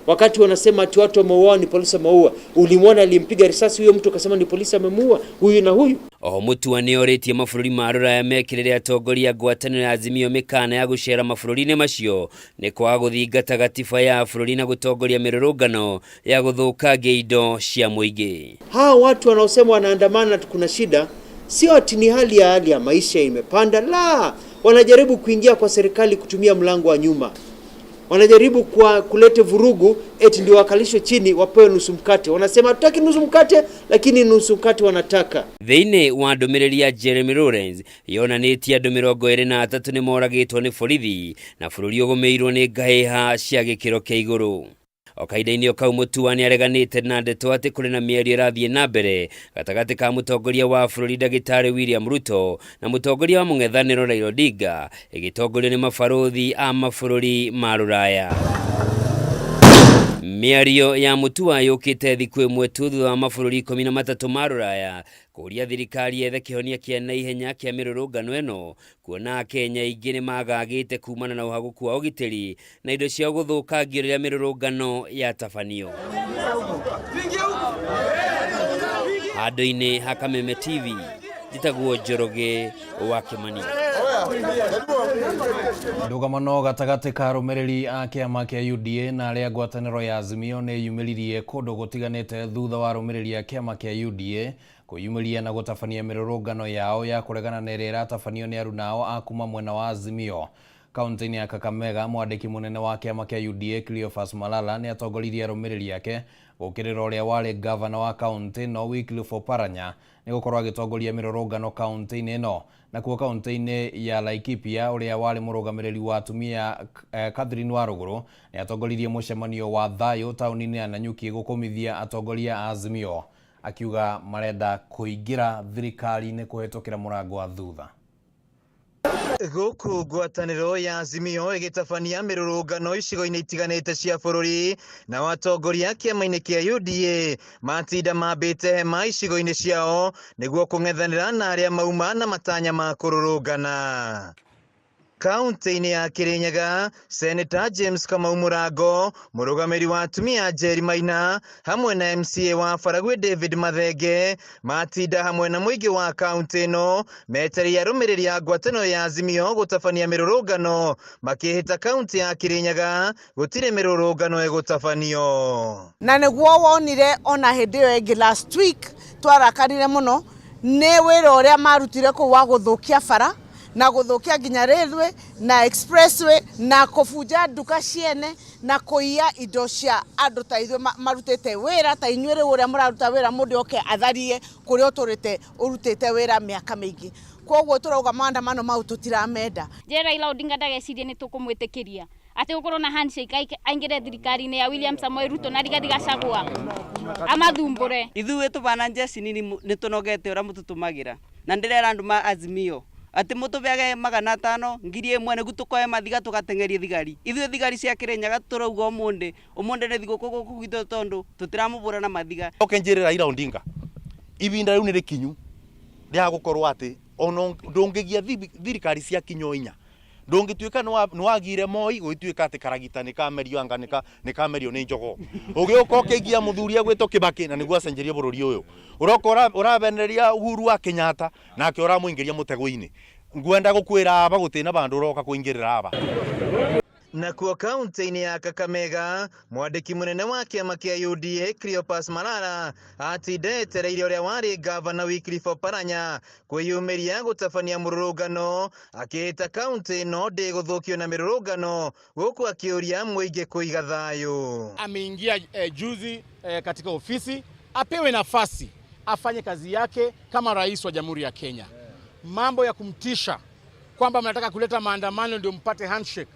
Wakati wanasema ati watu wameuawa ni polisi wameua, ulimwona alimpiga risasi huyo mtu akasema ni polisi amemuua huyu na huyu. Mutua ni oritie mabũrũri ma Rũraya mekĩrĩre atongoria ngwatanĩro ya Azimio mĩkana ya gũcera mabũrũri-inĩ macio nĩ kwaga gũthingata gatiba ya bũrũri na gũtongoria mĩrũrũngano ya gũthũkangia indo cia mũingĩ. Hawa watu wanaosema wanaandamana kuna shida, sio ati ni hali ya maisha imepanda, la, wanajaribu kuingia kwa serikali kutumia mlango wa nyuma. Wanajaribu kuleta vurugu eti ndio wakalishwe chini wapewe nusu mkate. Wanasema hatutaki nusu mkate, lakini nusu mkate wanataka. Thĩinĩ wa ndũmĩrĩri ya Jeremy Lawrence yonanĩtie andũ 23 nĩ moragĩtwo nĩ borithi na bũrũri ũgũmĩirwo nĩ ngahĩha cia gĩkĩro kĩa igũrũ. Okaida-inĩ o kau Mutua nĩ areganĩte na ndeto atĩ kũrĩ na mĩario ĩrathiĩ na mbere gatagatĩ ka mũtongoria wa bũrũri Ndagĩtarĩ William Ruto na mũtongoria wa mũng'ethanĩro Raila Odinga ĩgĩtongorio nĩ mabarothi a mabũrũri ma Rũraya. Mĩario ya Mutua yũkĩte thikũ ĩmwe tu thutha wa mabũrũri 13 ma Rũraya kũria thirikari ethe kĩhonia kĩa naihenya kĩa mĩrũrũngano ĩno, kuona Kenya ingĩ nĩ magagĩte kumana na ũhagũku wa ũgitĩri na indo cia gũthũkangio rĩrĩa mĩrũrũngano yatabanio. Handũ-inĩ ha Kameme TV, njĩtagwo Njoroge wa Kĩmani. Ndũgamano gatagatĩ ka arũmĩrĩri a kĩama kĩa UDA na arĩa ngwatanĩro ya Azimio nĩ yumĩririe kũndũ gũtiganĩte thutha wa arũmĩrĩri a kĩama kĩa UDA kũyumĩria na gũtabania mĩrũrũngano yao ya kũregana na ĩrĩa ĩratabanio nĩ aruna ao a kuma mwena wa Azimio. Kaunti-inĩ ya Kakamega, mwandĩki mũnene wa kĩama kĩa UDA Cleophas Malala nĩ atongoririe arũmĩrĩri ake gũkĩrĩra ũrĩa warĩ gavana wa kaunti no Wycliffe Oparanya nĩ gũkorwo agĩtongoria mĩrũrũngano kaunti-inĩ ĩno. Nakuo kaunti-inĩ ya Laikipia ũrĩa warĩ mũrũgamĩrĩri wa atumia Catherine Warũgũrũ nĩ atongoririe mũcemanio wa thayũ taũni-inĩ ya Nanyuki gũkũmithia atongoria a Azimio, akiuga marenda kũingĩra thirikari-inĩ kũhetũkĩra mũrango wa thutha. Gũkũ ngwatanĩro ya Azimio ĩgĩtabania mĩrũrũngano icigo-inĩ itiganĩte cia bũrũri na atongoria kĩama-inĩ kĩa UDA matinda mambĩte hema icigo-inĩ ciao nĩguo kũng'ethanĩra na arĩa mauma na matanya ma kũrũrũngana. Kaunti-inĩ ya Kirinyaga, Senator James Kamau Mũrango, mũrũgamĩrĩri wa atumia Jerry Maina, hamwe na MCA wa Faragwe David Mathenge, matinda hamwe na mũingĩ wa kaunti ĩno, metereire arũmĩrĩri a ngwatanĩro ya Azimio gũtabania mĩrũrũngano, makĩhĩta kaunti ya Kirinyaga gũtirĩ mĩrũrũngano ĩgũtabanio. Na nĩguo wonire ona hĩndĩ ĩyo ĩngĩ last week twarakarire mũno nĩ wĩra ũrĩa marutire kũu wa gũthũkia bara na gũthũkia nginya railway na expressway na kũbunja nduka ciene na kũiya indo cia andũ ta ithuĩ marutĩte wĩra ta inyuĩ rĩu ũrĩa mũraruta wĩra mũndũ oke atharie kũrĩa ũtũrĩte ũrutĩte wĩra mĩaka mĩingĩ. Koguo tũrauga maandamano mau tũtiramenda. Raila Odinga ndagecirie nĩ tũkũmwĩtĩkĩria atĩ gũkorwo na handshake aingĩre thirikari-inĩ ya William Samoei Ruto na Rigathi Gachagua amathumbũre. Ithuĩ tũbana njeci nĩ tũnogete ũrĩa mũtũtũmagĩra na ndĩrera andũ ma Azimio ati mũtũbeage 500 ngiri ĩmwe nĩguo tũkoe mathiga tũgateng'erie thigari. Ithuĩ thigari cia Kirinyaga tũrauga ũmũndĩ nĩ thigũkũ gũkũ gwitũ tondũ tũtiramũbũra na mathiga. Okenjĩrĩra Raila Odinga ibinda rĩu nĩ rĩkinyu rĩa gũkorwo atĩ ona ndũngĩgia thirikari cia kinyo inya ndũngĩtuĩka nĩ wagire Moi gũgĩtuĩka atĩ karagita nĩ kamerio anga nĩ kamerio nĩ njogo ũgĩũka ũkĩgia mũthuri agwĩtwo Kibaki na nĩguo acenjerie bũrũri ũyũ ũroka ũrabenereria Uhuru wa Kenyatta nake ũramũingĩria mũtego-inĩ. Ngwenda gũkwĩra aba gũtĩna bandũ ũroka kũingĩrĩra aba. Na kuo kaunti-ini ya Kakamega, mwandiki munene wa kiama kia UDA Cleopas Malala atindetereire uria wari gavana Wycliffe Oparanya kwiyumiria gutabania mururungano akita kaunti no ndiguthukio na mirurungano guku akiuria muingi kuiga thayu. Ameingia juzi katika ofisi, apewe nafasi afanye kazi yake kama rais wa Jamhuri ya Kenya. Mambo ya kumtisha kwamba mnataka kuleta maandamano ndio mpate handshake.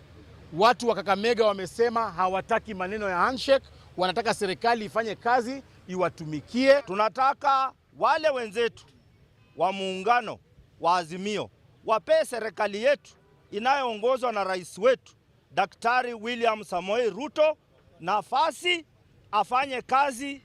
Watu wa Kakamega wamesema hawataki maneno ya handshake, wanataka serikali ifanye kazi iwatumikie. Tunataka wale wenzetu wa muungano wa Azimio wape serikali yetu inayoongozwa na rais wetu Daktari William Samoei Ruto nafasi afanye kazi.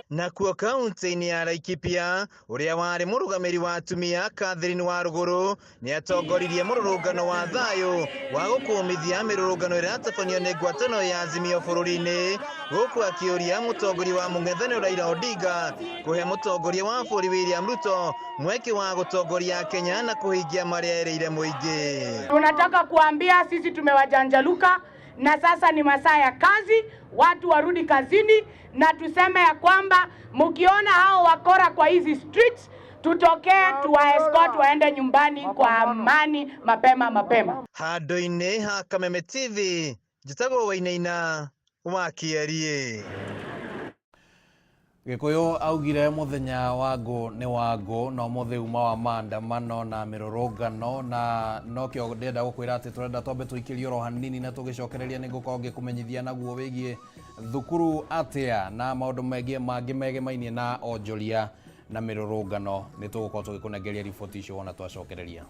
Na kuo kaunti-ini ya Laikipia, uria wari murugamiri wa atumia Catherine wa Ruguru ni atongoririe mururungano wa thayu wa gukumithia mirurungano iria atafanio ni ngwatano ya Azimio bururi-ini guku akiuria mutongori wa mung'ethaniro Raila Odinga kuhe mutongoria wa bũrũri William Ruto mweke wa gutongoria Kenya na kuhingia maria ereire muingi. Tunataka kuambia sisi tumewajanjaluka na sasa ni masaa ya kazi, watu warudi kazini, na tuseme ya kwamba mkiona hao wakora kwa hizi streets, tutokee tuwa escort waende nyumbani kwa amani mapema. Handu-ini ha Kameme TV, njitagwo Wainaina wa Kiarie. Gikuyu augire muthenya wa ngo ni wa ngo no muthe uma wa maandamano na mirurungano na nokio ndenda gukwira ati turenda tombe tuikirio ro hanini na tugicokereria ni ngukorwo ngikumenyithia naguo wigie thukuru atia na maundu mangi megemainie na onjoria na mirurungano ni tugukorwo tugikunengeria riboti icio wona twacokereria.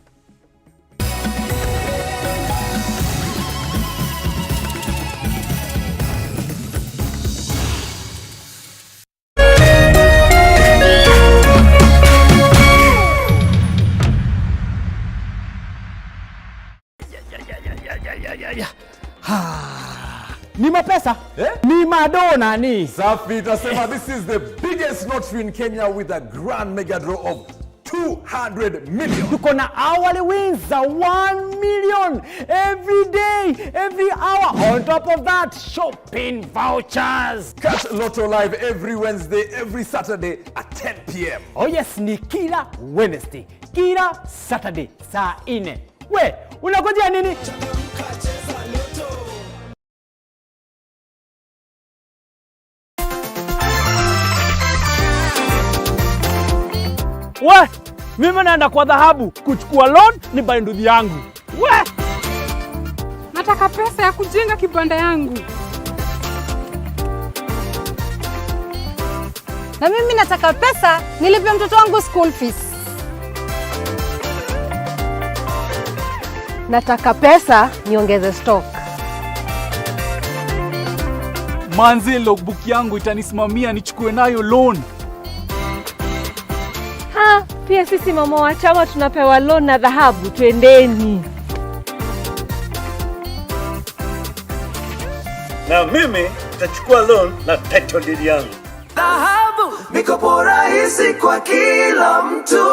Ni mapesa? Ni madona ni. Safi tasema this is the biggest lottery in Kenya with a grand mega draw of 200 million. Tuko na hourly wins za 1 million every day, every hour. On top of that, shopping vouchers. Catch Lotto live every Wednesday, every Saturday at 10 p.m. Oh yes, ni kila Wednesday, kila Saturday saa 4. We, unangojea nini? We, mimi naenda kwa dhahabu kuchukua loan ni baindudhi yangu. We, nataka pesa ya kujenga kibanda yangu. Na mimi nataka pesa nilipe mtoto wangu school fees. Nataka pesa niongeze stock. Manzi logbook yangu itanisimamia nichukue nayo loan. Pia sisi mama wa chama tunapewa loan na dhahabu, twendeni. Na mimi nitachukua loan na title deed yangu. Dhahabu, mikopo rahisi kwa kila mtu.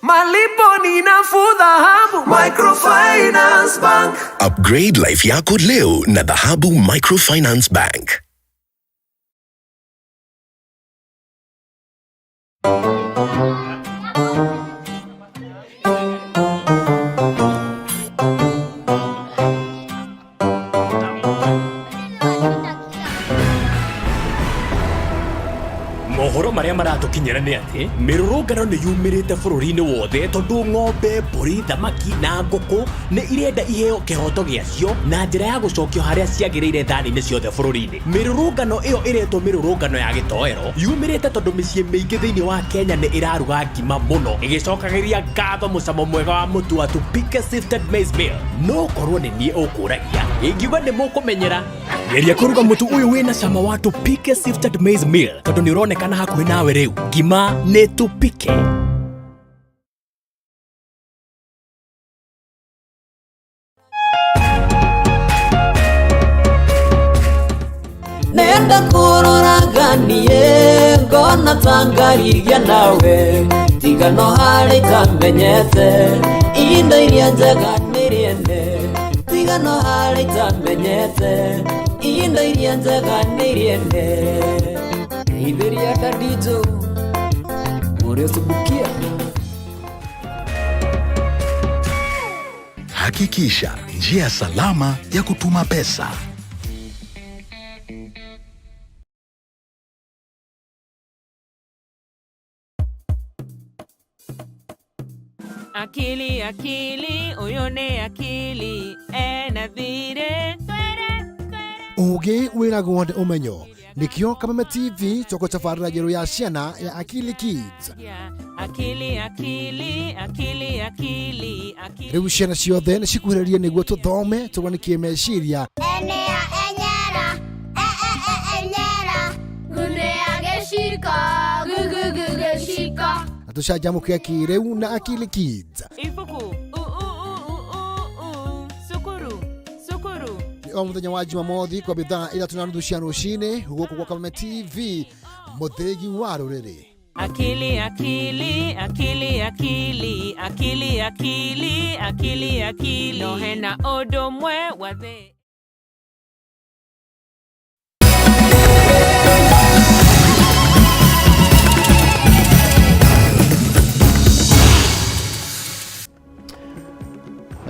Malipo ni nafuu dhahabu. Microfinance Bank. Upgrade life yako leo na Dhahabu Microfinance Bank. Mohoro maria maratukinyira ni ati mirurungano ni yumirite bururi-ini wothe tondu ng'ombe, mburi, thamaki na nguku ni irenda iheo kihoto giacio na njira ya gucokio haria ciagiriire thani-ini ciothe bururi-ini. Mirurungano iyo iretwo mirurungano ya gitoero yumirite tondu micii miingi thiini wa Kenya ni iraruga ngima muno igicokagiria ngatho mucamo mwega wa mutu wa Tupike Sifted Maize Meal. No korwo ni nie ukuragia ingiuga ni mukumenyera geria kuruga mutu uyu wina cama wa Tupike Sifted Maize Meal tondu ni uronekana hakuhi nawe riu. Ngima ni Tupike. Nenda kuroraganie ngona tangariria nawe tigano hari tamenyete indo iria njega niriende muigano harĩ itamenyete ihinda iria njega nĩ iriende ithiria Dadito Muriosubukia. Hakikisha njia salama ya kutuma pesa. Akili akili uyone akili ena thire Ugi wĩragwo nĩ ũmenyo nikio Kameme TV toko tabarĩra njerũ ya ciana ya Akili Kids. akili akili akili akili akili Rĩu ciana ciothe nĩ cikuhĩrĩrie nĩguo tũthome tũganikie meciria enyera gunea geshika na tũcanjamũke akĩrĩu na Akili Kids. ifuku sukuru O mũthenya wa Jumamothi kwa thaa 3:30 cia rũcinĩ gũkũ kwa Kameme TV mũthĩgi wa rũrĩrĩ. akili akili akili akili akili akili akili akili no hena odomwe wathe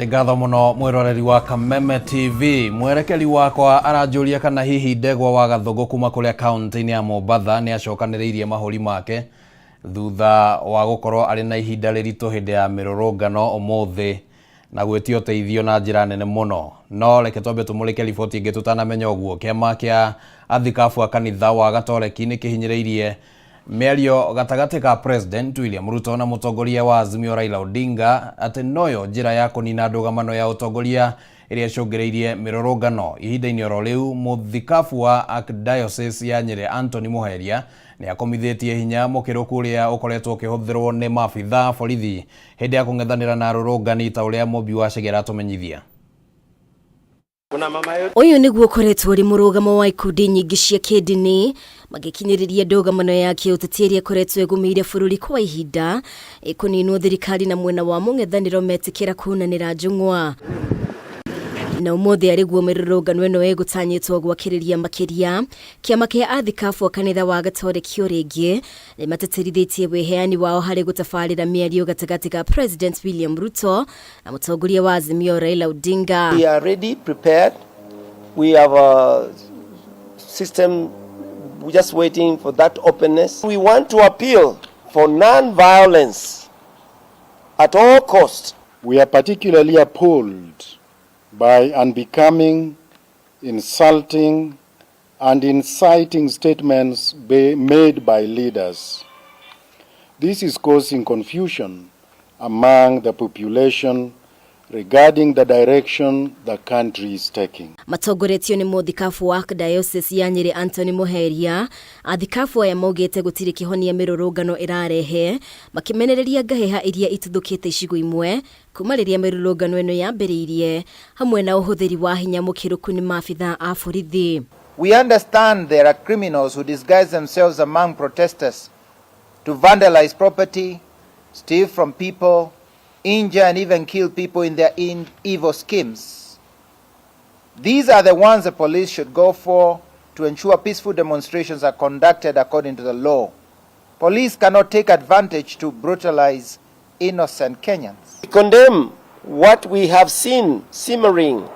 Ngatho muno mwiroreri wa Kameme TV. Mwerekeri wakwa aranjuria kana hihi Ndegwa wa Gathogo kuma kuria county-ini ya Mombasa ni acokaniriirie mahuri make thutha wa gukorwo ari na ihinda riritu hindi ya mirurungano umuthi na gwetio teithio na njira nene muno. No reke twambe tumulike riboti ingi tutanamenya uguo. Kiama kia athikabu a kanitha wa Gatoreki ni kihinyiriirie mĩario gatagati ka President William Ruto na mũtongoria wa Azimio Raila Odinga atĩ noyo njĩra ya kũnina ndũgamano ya ũtongoria ĩrĩa ĩcũngĩrĩirie mĩrũrũngano. Ihinda-inĩ oro rĩu mũthikabu wa Archdiocese ya Nyeri Anthony Muheria nĩ akomithĩtie hinya mũkĩrũku ũrĩa ũkoretwo ũkĩhũthĩrwo nĩ maabitha borithi hĩndĩ ya kũng'ethanĩra na arũrũngani ta ũrĩa Mobi wa Chegera atũmenyithia. Uyu niguo ukoretwo uri murugamo wa ikundi nyingi cia kidini magikinyiriria ndũgamano ya kiũteti iria ikoretwo ĩgũmĩire bũrũri kwa ihinda ĩkũninwo thirikari na mwena wa mũng'ethanĩro metikĩra kunanĩra njung'wa. Na ũmũthĩ arĩguo mĩrũrũngano ĩno ĩgũtanyĩtwo gwakĩrĩria makĩria. Kĩama kĩa athikabu a kanitha wa Gatoreki o rĩngĩ nĩmateterithĩtie wĩheani wao harĩ gũtabarĩra mĩario gatagati ka President William Ruto na mũtongoria wa Azimio Raila Odinga. We are ready, prepared. We have a system just waiting for that openness. We want to appeal for non-violence at all costs. We are particularly appalled by unbecoming, insulting, and inciting statements made by leaders. This is causing confusion among the population regarding the direction the country is taking. Matongoretio ni mũthikabu wa Archdiocese ya Nyeri Anthony Muheria, athikabu aya maugĩte gũtirĩ kĩhonia mĩrũrũngano ĩrarehe, makimenereria ngaheha iria ituthũkĩte icigo imwe kuma rĩrĩa mĩrũrũngano ĩno yambĩrĩirie hamwe na ũhũthĩri wa hinya mũkĩrũku nĩ maabitha a borithi. We understand there are criminals who disguise themselves among protesters to vandalize property, steal from people, injure and even kill people in their evil schemes. These are the ones the police should go for to ensure peaceful demonstrations are conducted according to the law. Police cannot take advantage to brutalize innocent Kenyans. We condemn what we have seen simmering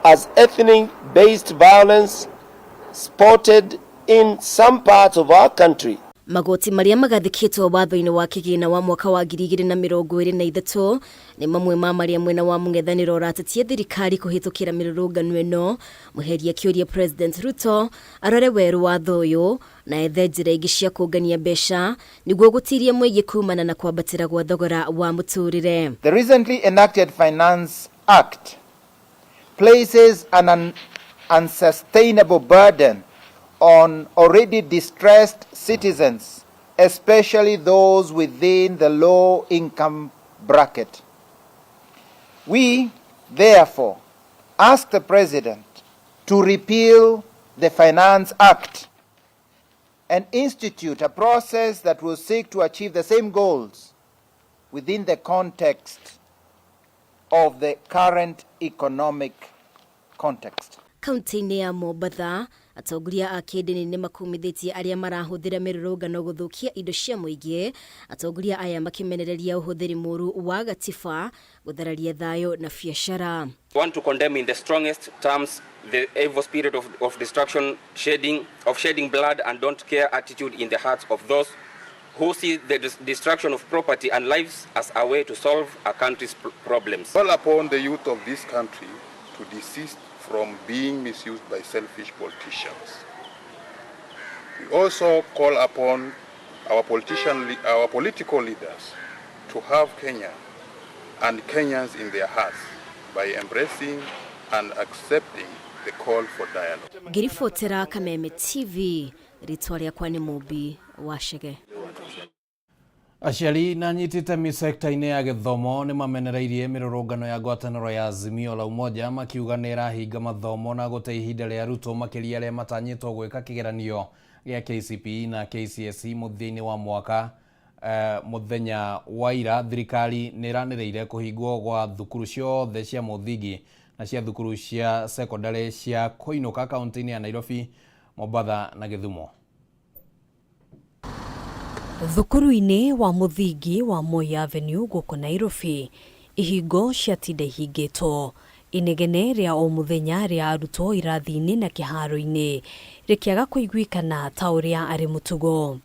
as ethnic-based violence spotted in some parts of our country. Magoti maria magathikĩtwo watho-inĩ wa kĩgĩna wa mwaka wa 2023 nĩ mamwe ma maria mwena wa mũng'ethanĩro ũratetia thirikari kũhĩtũkĩra mĩrũrũngano ĩno. Muheria kĩũria President Ruto arore werũ watho ũyũ na ethe njĩra ingĩ cia kũngania mbeca nĩguo gũtiria mũingĩ kumana na kwambatĩra gwa thogora wa mũtũrĩre. The recently enacted Finance Act places an unsustainable burden on already distressed citizens, especially those within the low income bracket. We, therefore, ask the President to repeal the Finance Act and institute a process that will seek to achieve the same goals within the context of the current economic context. Kaunti-inĩ ya Mombatha, atongoria a kĩndini nĩ makumithitie arĩa marahũthĩra mĩrũrũngano gũthũkia indo cia mũingĩ. Atongoria aya makimenereria ũhũthĩri mũru wa gatiba gũthararia thayũ na biacara. Want to condemn in the strongest terms the evil spirit of destruction, shedding blood and don't care attitude in the hearts of those who see the destruction of property and lives as a way to solve a country's problems. Call upon the youth of this country to desist from being misused by selfish politicians. We also call upon our political leaders to have Kenya and Kenyans in their hearts by embracing and accepting the call for dialogue. Ngiribotera Kameme TV, ritwa rĩakwa nĩ Mũmbi wa Chege. Aciari na nyititemi sekta-inĩ ya gĩthomo nĩ mamenereirie mĩrũrũngano ya ngwatanĩro ya Azimio la Umoja makiuga nĩ ĩrahinga mathomo na gũte ihinda rĩa arutwo makĩria arĩa matanyĩtwo gwĩka kĩgeranio gĩa KCPE na KCSE mũthia-inĩ wa mwaka. Mũthenya wa ira thirikari nĩ ĩranĩrĩire kũhingwo gwa thukuru ciothe cia mũthingi na cia thukuru cia secondary cia kũinũka kaunti-inĩ ya Nairobi, Mombatha na Gĩthumo. Thukuru-inĩ wa mũthingi wa Moi Avenue gũkũ Nairobi, ihingo ciatinda ihingĩtwo. Inegene rĩa o mũthenya rĩa arutwo irathi-inĩ na kĩharo-inĩ rĩkĩaga kũiguĩkana ta ũrĩa arĩ mũtugo.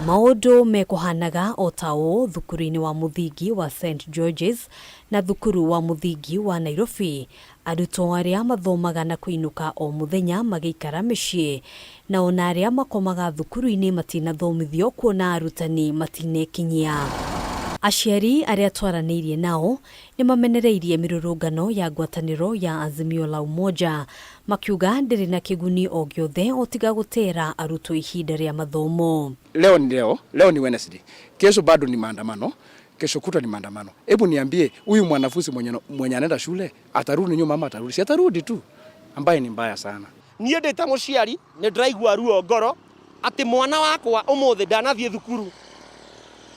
Maũndũ mekũhanaga o ta ũũ thukuru-inĩ wa mũthingi wa St George's na thukuru wa mũthingi wa Nairobi. Arutwo arĩa mathomaga na kũinũka o mũthenya magĩikara mĩciĩ, na ona arĩa makomaga thukuru-inĩ matinathomithio kuona arutani matinekinyia. Aciari arĩa twaranĩirie nao nĩ mamenereirie mĩrũrũngano ya ngwatanĩro ya Azimio la Umoja, makiuga ndĩrĩ na kĩguni o gĩothe o tiga gũtera arutwo ihinda rĩa mathomo. Leo ni Wednesday, kesho bado ni maandamano, kesho kutwa ni maandamano. Hebu niambie, huyu mwanafunzi mwenye anaenda shule atarudi nyuma ama atarudi? Si atarudi tu, ambaye ni mbaya sana. Niĩ ndĩta mũciari nĩ ndĩraigua ruo ngoro atĩ mwana wakwa ũmũthĩ ndanathiĩ thukuru.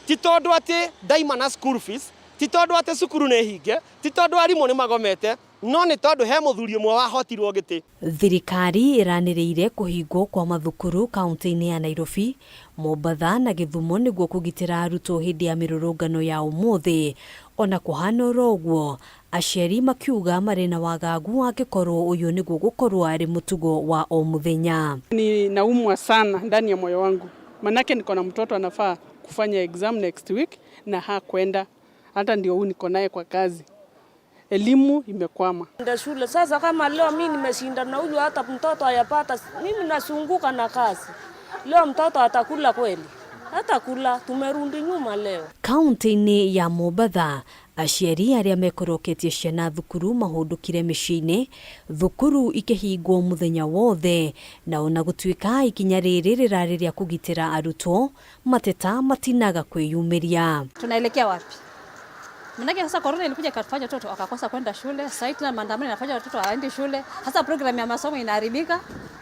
Ti tondũ atĩ ndaima na school fees, ti tondũ atĩ cukuru nĩ hinge, ti tondũ arimũ nĩ magomete, no nĩ tondũ he mũthuri ũmwe wahotirwo gĩtĩ. Thirikari ĩranĩrĩire kũhingwo kwa mathukuru kaunti-inĩ ya Nairobi, Mombatha na Gĩthumo nĩguo kũgitĩra arutwo hĩndĩ ya mĩrũrũngano ya ũmũthĩ. Ona kũhana ũguo, aciari makiuga marĩ na wagagu angĩkorwo ũyũ nĩguo gũkorwo arĩ mũtugo wa o mũthenya. Ninaumwa sana ndani ya moyo wangu, manake niko na mtoto anafaa kufanya exam next week na hakwenda, hata ndio huyu niko naye kwa kazi. Elimu imekwama. Ndio shule sasa, kama leo mimi nimeshinda na huyu hata mtoto hayapata, mimi nasunguka na kazi. Leo mtoto atakula kweli? Atakula, tumerudi nyuma leo. Kaunti-inĩ ya Mombatha, aciari arĩa mekoroketie ciana thukuru mahũndũkire mĩciĩ-inĩ, thukuru ikĩhingwo mũthenya wothe, na ona gũtuĩka ikinya rĩrĩ rĩrarĩ rĩa kũgitĩra arutwo, mateta matinaga kwĩyumĩria. Tunaelekea wapi? Manake sasa corona ilikuja ikafanya watoto akakosa kwenda shule, sasa tena maandamano yanafanya watoto waende shule. Sasa program ya masomo inaharibika.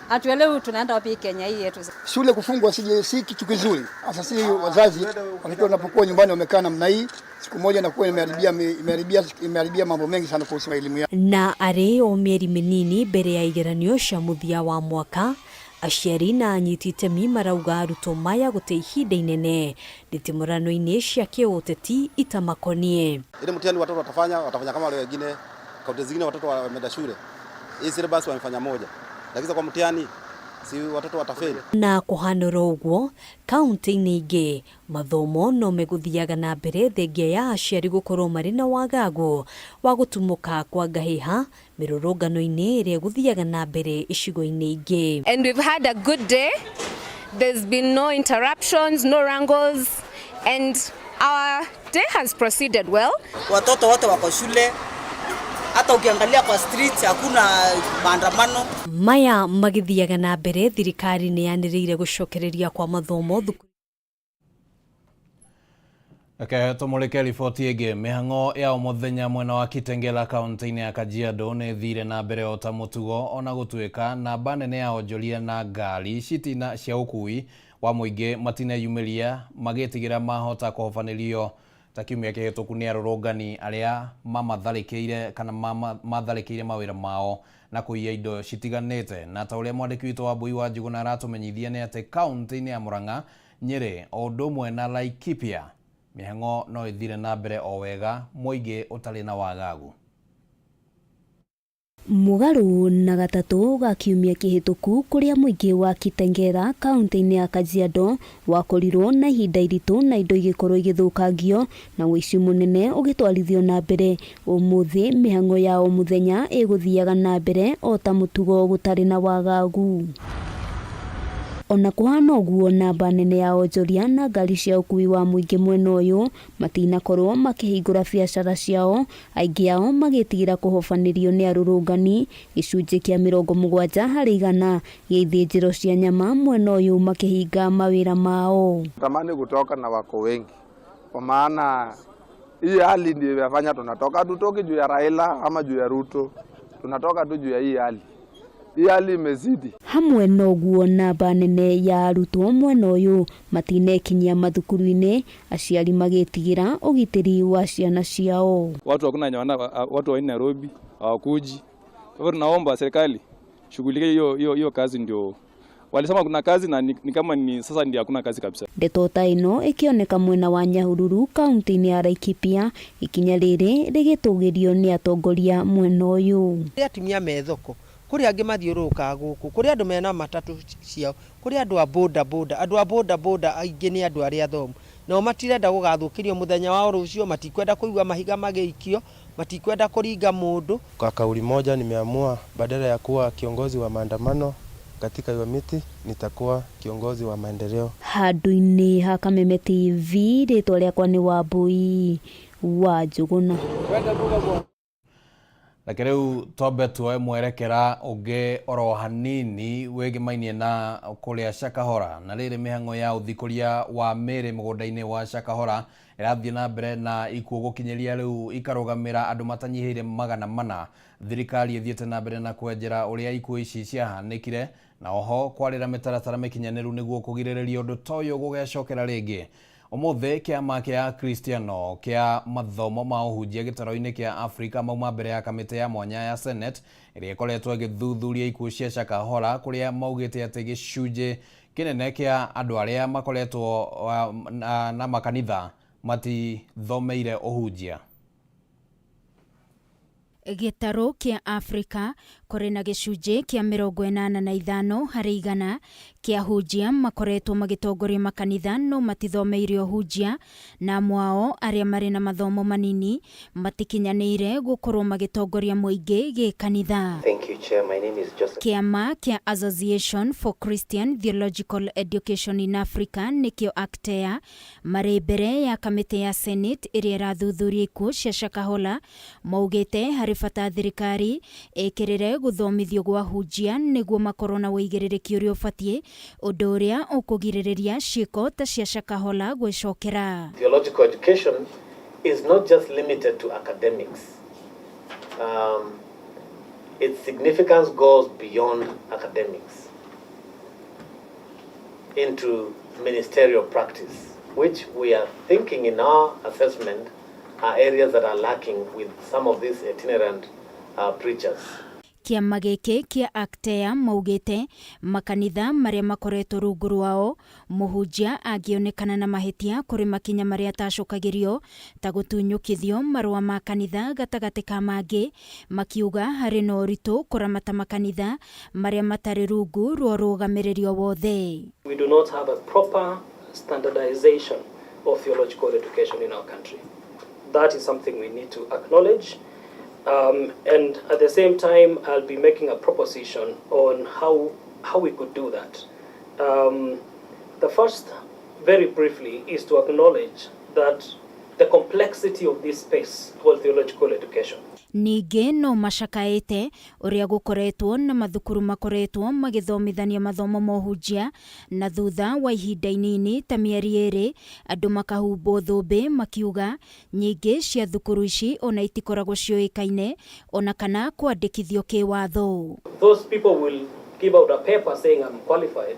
Hatuelewi tunaenda wapi Kenya hii yetu. Shule kufungwa si kitu kizuri. Sasa si wazazi wakati wanapokuwa nyumbani wamekaa namna hii, siku moja na kuwa imeharibia mambo mengi sana kuhusu elimu yao. Na arĩ o mĩeri mĩnini mbere ya igeranio cia mũthia wa mwaka, aciari na anyiti itemi marauga arutwo maya gũte ihinda inene nditimũrano-inĩ cia kĩũteti itamakonie. Ile mtihani watoto watafanya kama wale wengine, kaunti zingine watoto wameenda shule. Hii syllabus wamefanya moja. Lakini kwa mtihani si watoto watafeli. Na kũhanũra ũguo, kaunti-inĩ ingĩ mathomo no megũthiaga na mbere thengia ya aciari gũkorwo marĩ na wagagu wa gũtumũka kwa ngahĩha mĩrũrũngano-inĩ ĩrĩa gũthiaga na mbere icigo-inĩ ingĩ. And we've had a good day. There's been no interruptions, no wrangles, and our day has proceeded well. Watoto wote wako shule. Hata ukiangalia kwa streets hakuna maandamano. Maya magithiaga na mbere, thirikari nĩ yanĩrĩire gũcokereria kwa mathomo thukuru. Tũmũrĩke riboti ĩngĩ. Mĩhang'o ya mũthenya mwena wa Kitengela kaunti-inĩ ya Kajiado nĩ thire na mbere o ta mũtugo, ona gũtuĩka namba nene ya onjoria na ngari cia ũkui wa mũingĩ matineyumĩria magĩtigĩra mahota kũhobanĩrio ta kiumia kihituku ni arũrũngani aria mamatharĩkĩire kana matharĩkĩire mawĩra mao na kũiya indo citiganĩte. Na ta ũrĩa mwandĩki witũ wa Mbui wa Njuguna aratũmenyithia nĩ atĩ kaunti-inĩ ya Murang'a, Nyeri o ũndũ ũmwe na Laikipia mĩhang'o no ĩthire na mbere o wega, mũingĩ ũtarĩ na wagagu. Mugaru na gatatu ga kiumia kihituku kuria muingi wa Kitengela kaunti-ini ya Kajiado wakorirwo na ihinda iritu na indo igikorwo igithukangio na wici munene ugitwarithio na mbere. Umuthi mihang'o ya o muthenya iguthiaga na mbere o ta mutugo gutari na wagagu. Ona kuhana uguo namba nene ya onjoria na ngari cia ukui wa muingi mwena uyu matinakorwo makihingura biacara ciao, aingi ao magitigira kuhofanirio ni arũrũngani. Gicunji kia 70 harĩ 100 ya ithĩnjĩro cia nyama mwena uyu makihinga mawĩra mao. Tamani kutoka na wako wengi, kwa maana hii hali ndio imefanya tunatoka. Tutoki juu ya Raila ama juu ya Ruto, tunatoka tu juu ya hii hali. Hii hali imezidi. Hamwe noguo namba nene ya arutwo mwena uyu matinekinyia mathukuru-ini, aciari magitigira ugitiri wa ciana ciao. Watu hakuna nywana, watu wa Nairobi hawakuji. Kwa hivyo tunaomba serikali shughulike hiyo kazi. Ndio walisema kuna kazi na ni kama ni sasa ndio hakuna kazi kabisa. Ndeto ta ino ikioneka mwena wa Nyahururu kaunti-ini ya Laikipia, ikinya riri rigitugirio ni atongoria mwena uyu. Atumia methoko kuri angi mathiuruka guku, kuri andu mena matatu ciao, kuri andu a boda boda aingi ni andu aria thomu, no matirenda gugathukirio muthenya wao rucio, matikwenda kuigwa mahiga mageikio, matikwenda kuringa mundu. Kwa kauli moja nimeamua badala ya kuwa kiongozi wa maandamano katika hiyo miti nitakuwa kiongozi wa maendeleo. Handu-ini ha Kameme TV, ritwa riakwa ni Wambui wa Njuguna. Reke rĩu twambe tuoe mwerekera ũngĩ oro hanini wĩgĩmainie na kũrĩa Shakahora. Na rĩrĩ mĩhang'o ya ũthikũria wa mĩrĩ mũgũnda-inĩ wa Shakahora ĩrathiĩ na mbere na ikuũ gũkinyĩria rĩu ikarũgamĩra andũ matanyihĩire 400. Thirikari ĩthiĩte na mbere na kwenjera ũrĩa ikuũ ici ciahanĩkire, na oho kwarĩra mĩtaratara mĩkinyanĩru nĩguo kũgirĩrĩria ũndũ ta ũyũ gũgecokera rĩngĩ. Ũmũthĩ kĩama kĩa Kristiano kĩa mathomo ma ũhunjia gĩtaro-inĩ kĩa Afrika mauma mbere ya kamĩtĩ ya mwanya ya Senate ĩrĩa ĩkoretwo ĩgĩthuthuria ikuũ cia Shakahora, kũrĩa maugĩte atĩ gĩcunjĩ kĩnene kĩa andũ arĩa makoretwo na makanitha matithomeire ũhunjia. Gĩtarũ kĩa Afrika kũrĩ na gĩcunjĩ kĩa 85 harĩ 100 kĩa hunjia makoretwo magĩtongoria makanitha no matithomeire ũhunjia, na mwao arĩa marĩ na mathomo manini matikinyanĩire gũkorwo magĩtongoria mũingĩ gĩkanitha. Thank you, Chair. My name is Joseph. Kĩama kĩa Association for Christian Theological Education in Africa nĩkĩo ACTEA marĩ mbere ya kamĩtĩ ya Senate ĩrĩa ĩrathuthuria ikuũ cia Shakahora, maugĩte harĩ bata thirikari ĩkĩrĩre gũthomithio gwa hunjia nĩguo makorwo na wĩigĩrĩrĩki ũrĩa ũbatiĩ, ũndũ ũrĩa ũkũgirĩrĩria ciĩko ta cia Shakahora gwĩcokera. Theological education is not just limited to academics. Its significance goes beyond academics into ministerial practice, which we are thinking in our assessment are areas that are lacking with some of these itinerant preachers. Kĩama gĩkĩ kĩa ACTEA maugĩte makanitha marĩa makoretwo rungu rwao mũhunjia angĩonekana na mahĩtia kũrĩ makinya marĩa atacũkagĩrio ta gũtunyũkithio marũa ma kanitha gatagatĩ ka mangĩ, makiuga harĩ na ũritũ kũramata makanitha marĩa matarĩ rungu rwa rũgamĩrĩrio wothe. We do not have a proper standardization of theological education in our country. That is something we need to acknowledge. And at the same time, I'll be making a proposition on how we could do that. The first, very briefly, is to acknowledge that the complexity of this space called theological education. Ningĩ no macakaĩte ũrĩa gũkoretwo na mathukuru makoretwo magĩthomithania mathomo ma ũhunjia, na thutha wa ihinda inini ta mĩeri 2 andũ makahumbwo thũmbĩ makiuga nyingĩ cia thukuru ici ona itikoragwo cioĩkaine ona kana kwandĩkithio kĩwatho. Those people will give out a paper saying I'm qualified,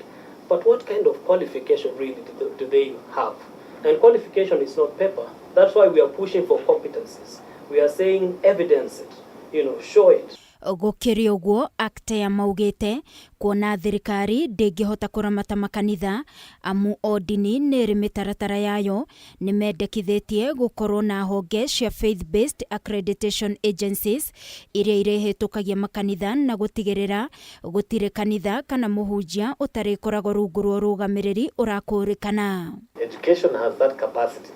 but what kind of qualification really do they have? And qualification is not paper. That's why we are pushing for competencies. We are saying evidence it, show it. Gukiri uguo Actea maugite kuona thirikari ndingihota kuramata makanitha amu odini niri mitaratara yayo nimendekithitie gukorwo na honge cia faith-based accreditation agencies iria irehitukagia makanitha na gutigirira gutire kanitha kana muhunjia utarikoragwo rungu rwa rugamiriri urakurikana. Education has that capacity,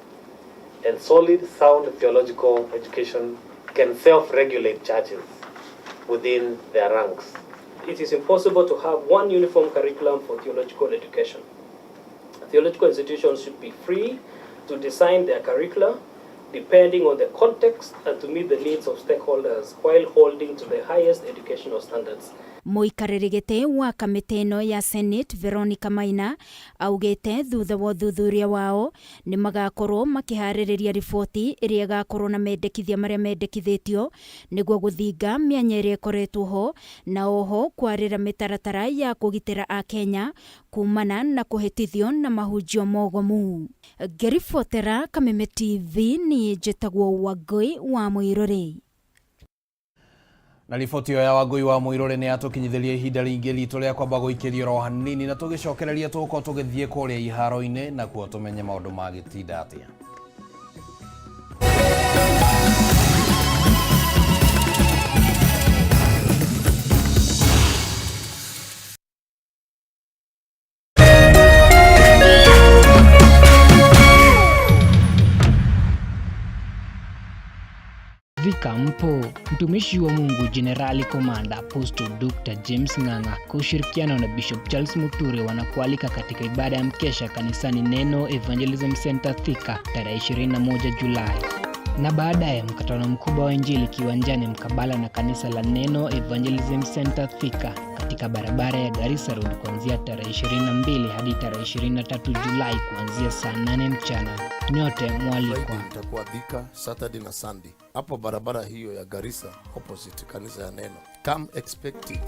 and solid, sound theological education can self-regulate churches within their ranks. It is impossible to have one uniform curriculum for theological education. Theological institutions should be free to design their curricula depending on the context and to meet the needs of stakeholders while holding to the highest educational standards. Muikariri giti wa kamiti ino ya Senate Veronica Maina augite thutha wa thuthuria wao ni magakorwo makihaririria riboti iria gakorwo na mendekithia maria mendekithitio niguo guthinga mianya iria ikoretwo ho na oho kwarira mitaratara ya kugitira a Kenya kumana na kuhetithio na mahunjio mogomu. Gerifotera Kameme TV ni jetagwo Wagoi wa Muirore. Na riboti ya Wagoi wa Muirore ni atukinyithiria ihinda ringi ritu ria kwamba guikirio ro hanini na tugicokereria tuko tugithie kuria iharo-ini na kuo tumenye maundu magitinda atia. Vikampo, mtumishi wa Mungu Generali Commander Apostle Dr. James Ng'ang'a kwa ushirikiano na Bishop Charles Muture wanakualika katika ibada ya mkesha kanisani Neno Evangelism Center Thika tarehe 21 Julai. Na baadaye mkutano mkubwa wa Injili kiwanjani mkabala na kanisa la Neno Evangelism Center Thika katika barabara ya Garissa Road kuanzia tarehe 22 hadi tarehe 23 Julai kuanzia saa 8 mchana. Nyote mwalikwa. Itakuwa Thika Saturday na Sunday. Hapo barabara hiyo ya Garissa opposite kanisa ya Neno. Come expecting.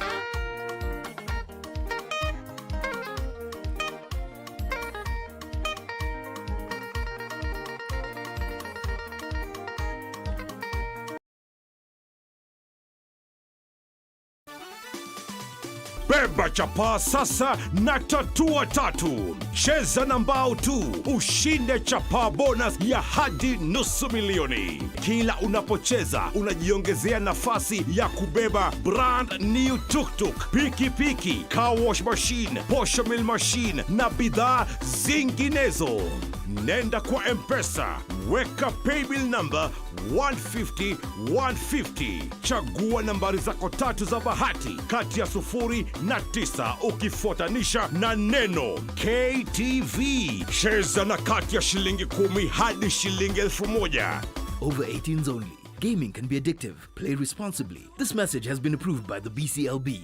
Beba chapa sasa na tatua tatu. Cheza na mbao tu, ushinde chapa bonus ya hadi $500,000. Kila unapocheza, unajiongezea nafasi ya kubeba brand new tuk-tuk, piki-piki, car wash machine, posho mill machine na bidhaa zinginezo. Nenda kwa M-Pesa, weka paybill number 150-150. Chagua nambari zako tatu za bahati kati ya 0 na 9 ukifuatanisha na neno KTV. Cheza na kati ya shilingi 10 hadi shilingi 1,000. Over 18s only. Gaming can be addictive. Play responsibly. This message has been approved by the BCLB.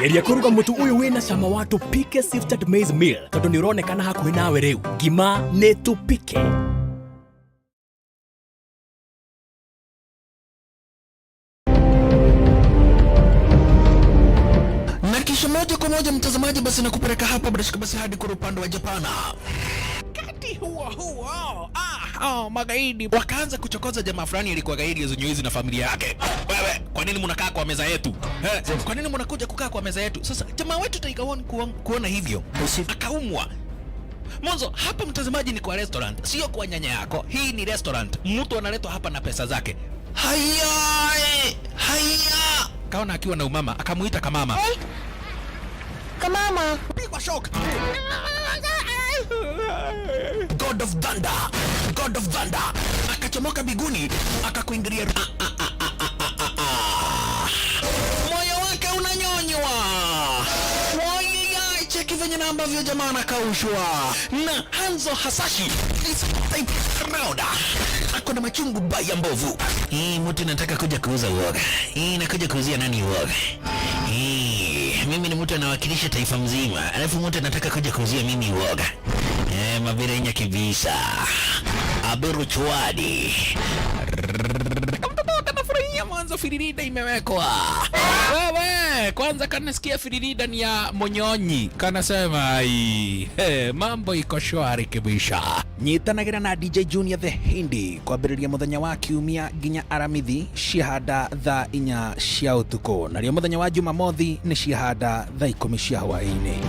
Geria kuruga mutu uyu wina cama wa tupike sifted maize meal tondu ni uronekana hakuhi nawe riu. Ngima ni tupike. Na kisha moja kwa moja mtazamaji, basi nakupeleka hapa basi hadi kwa upande wa Japana. Kati huo magaidi wakaanza kuchokoza jamaa fulani alikuwa gaidi Zunyoizi na familia yake. Wewe, kwa nini mnakaa kwa meza yetu? Kwa nini mnakuja kukaa kwa meza yetu? Sasa jamaa wetu taikaoni kuona hivyo akaumwa. Mwanzo hapa mtazamaji ni kwa restaurant, sio kwa nyanya yako. Hii ni restaurant. Mtu analetwa hapa na pesa zake. Haya! Kaona akiwa na umama, akamuita Kamama. Kamama, pigwa shock. God of Thunder. Akachomoka biguni, akakuingilia. Moyo wake unanyonywa. Cheki venye na ambavyo jamaa anakaushwa. Na Hanzo Hasashi is type round. Ako na machungu baya mbovu. Mtu nataka kuja kuuza uoga. Nakuja kuuzia nani uoga? Mimi ni mtu anawakilisha taifa mzima, alafu mtu anataka kuja kuuzia mimi uoga. Mabira nya kibisa. Abiru chuadi. Kanafurahia mwanzo firirida imewekwa. Wewe, kwanza kanasikia firirida ni ya Monyonyi. Kanasema mambo iko shwari kibisha. Nyitanagira na DJ Junior the Hindi kwambĩrĩria muthenya wa kiumia nginya aramithi ciahanda thaa 4 cia ũtukũ, nario muthenya wa Jumamothi nĩ ciahanda thaa 10 cia hwaĩ-inĩ.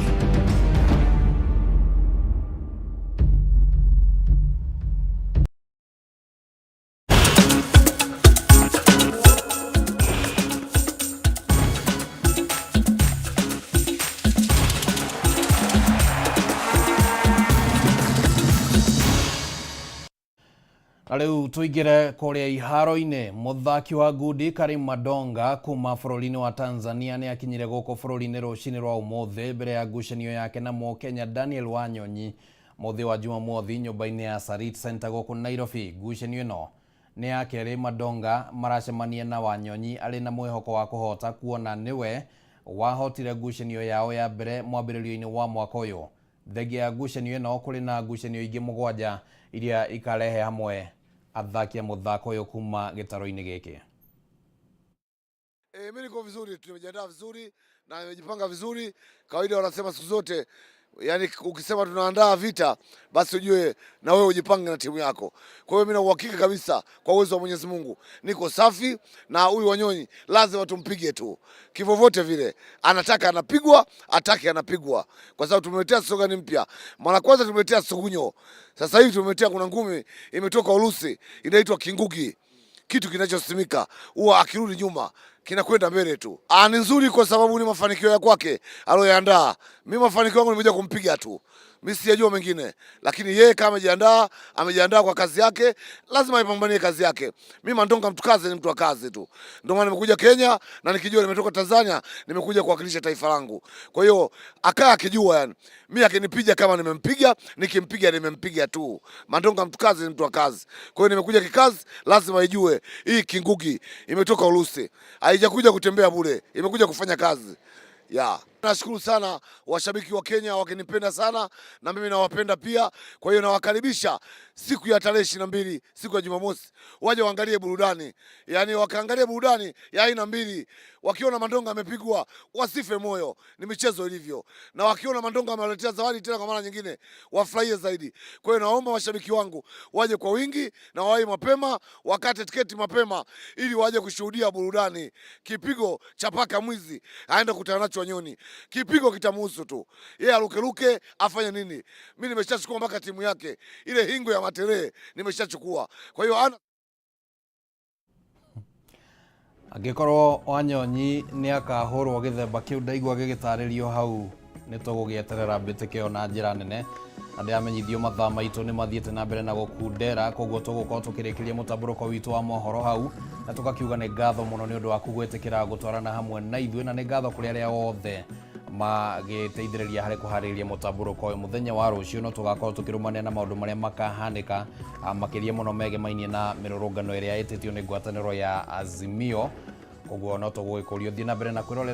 Rĩu tuingire kuria iharo-inĩ. Muthaki wa ngundi Karim Madonga kuma bũrũri-inĩ wa Tanzania nĩ akinyire gũkũ bũrũri-inĩ rũcinĩ rwa ũmũthĩ mbere ya ngucanio yake na Mũkenya Daniel Wanyonyi mũthĩ wa Jumamothi nyũmba-inĩ ya Sarit Center gũkũ Nairobi. Ngucanio ĩno nĩ ya kerĩ Madonga maracemania na Wanyonyi arĩ na mwĩhoko wa kũhota, kuona nĩwe wahotire ngucanio yao ya mbere mwambĩrĩrio-inĩ wa mwaka ũyũ. Thengia ya ngucanio ĩno kũrĩ na ngucanio ingĩ mũgwanja iria ikarehe hamwe athaki ya muthako ũyũ kuma gĩtaro-inĩ gĩkĩ. Mimi niko vizuri, tumejiandaa vizuri na nimejipanga vizuri. Kawaida wanasema siku zote, yani ukisema tunaandaa vita, basi ujue na wewe ujipange na timu yako. Kwa hiyo mimi na uhakika kabisa kwa uwezo wa Mwenyezi Mungu niko safi, na huyu Wanyonyi lazima tumpige tu. Kivovote vile anataka anapigwa, ataki anapigwa, kwa sababu tumeletea slogan mpya. Mara kwanza tumeletea Sugunyo, sasa hivi tumeletea kuna ngumi imetoka Urusi inaitwa Kingugi. Kitu kinachosimika huwa akirudi nyuma kinakwenda mbele tu. Ni nzuri kwa sababu ni mafanikio ya kwake aliyoandaa. Mimi mafanikio yangu nimekuja kumpiga tu. Mimi sijajua mengine, lakini yeye kama amejiandaa kwa kazi yake, lazima aipambanie kazi yake. Mimi Mandonga mtukaze ni mtu wa kazi tu. Ndio maana nimekuja Kenya na nikijua nimetoka Tanzania, nimekuja kuwakilisha taifa langu. Kwa hiyo akaa akijua, yani mimi akinipiga kama nimempiga, nikimpiga nimempiga tu. Mandonga mtukaze ni mtu wa kazi. Kwa hiyo nimekuja kikazi, lazima ijue hii Kingugi imetoka Urusi. Haijakuja kutembea bure, imekuja kufanya kazi. Nashukuru sana washabiki wa Kenya, wakinipenda sana na mimi nawapenda pia. Kwa hiyo nawakaribisha siku ya tarehe 22, siku ya Jumamosi, waje waangalie burudani. Yani wakaangalie burudani ya aina mbili. Wakiona Mandonga amepigwa, wasife moyo, ni michezo ilivyo. Na wakiona Mandonga amewaletea zawadi tena kwa mara nyingine, wafurahie zaidi. Kwa hiyo naomba washabiki wangu waje kwa wingi na wawe mapema, wakate tiketi mapema ili waje kushuhudia burudani. Kipigo cha paka mwizi aenda kutana nacho Wanyoni. Kipigo kitamuhusu tu. Yeye arukeruke afanye nini? Mimi nimeshachukua mpaka timu yake. Ile hingo ya Matere nimeshachukua. Kwa hiyo angĩkorwo Wanyonyi nĩ akahũrwo gĩthemba kĩu ndaigua gĩgĩtarĩrio hau, nĩ tũgũgĩeterera mbĩtĩka na njĩra nene. Na ndĩramenyithio mathaa maitũ nĩ mathiĩte na mbere na gũkundera, koguo tũgũkorwo tũkĩrĩkĩria mũtambũrũko witũ wa mohoro hau, na tũgakiuga nĩ ngatho mũno nĩ ũndũ wa gwĩtĩkĩra gũtwarana hamwe na ithuĩ, na nĩ ngatho kũrĩ arĩa othe magĩteithĩrĩria harĩ kũharĩrĩria mũtambũrũko ũyũ. Mũthenya wa rũciũ no tũgakorwo tũkĩrũmania na maũndũ marĩa makahanĩka, makĩria mũno megemainie na mĩrũrũngano ĩrĩa ĩtĩtio nĩ ngwatanĩro ya Azimio. Koguo no tũgũgĩkũrio thiĩ na mbere na kwĩrorera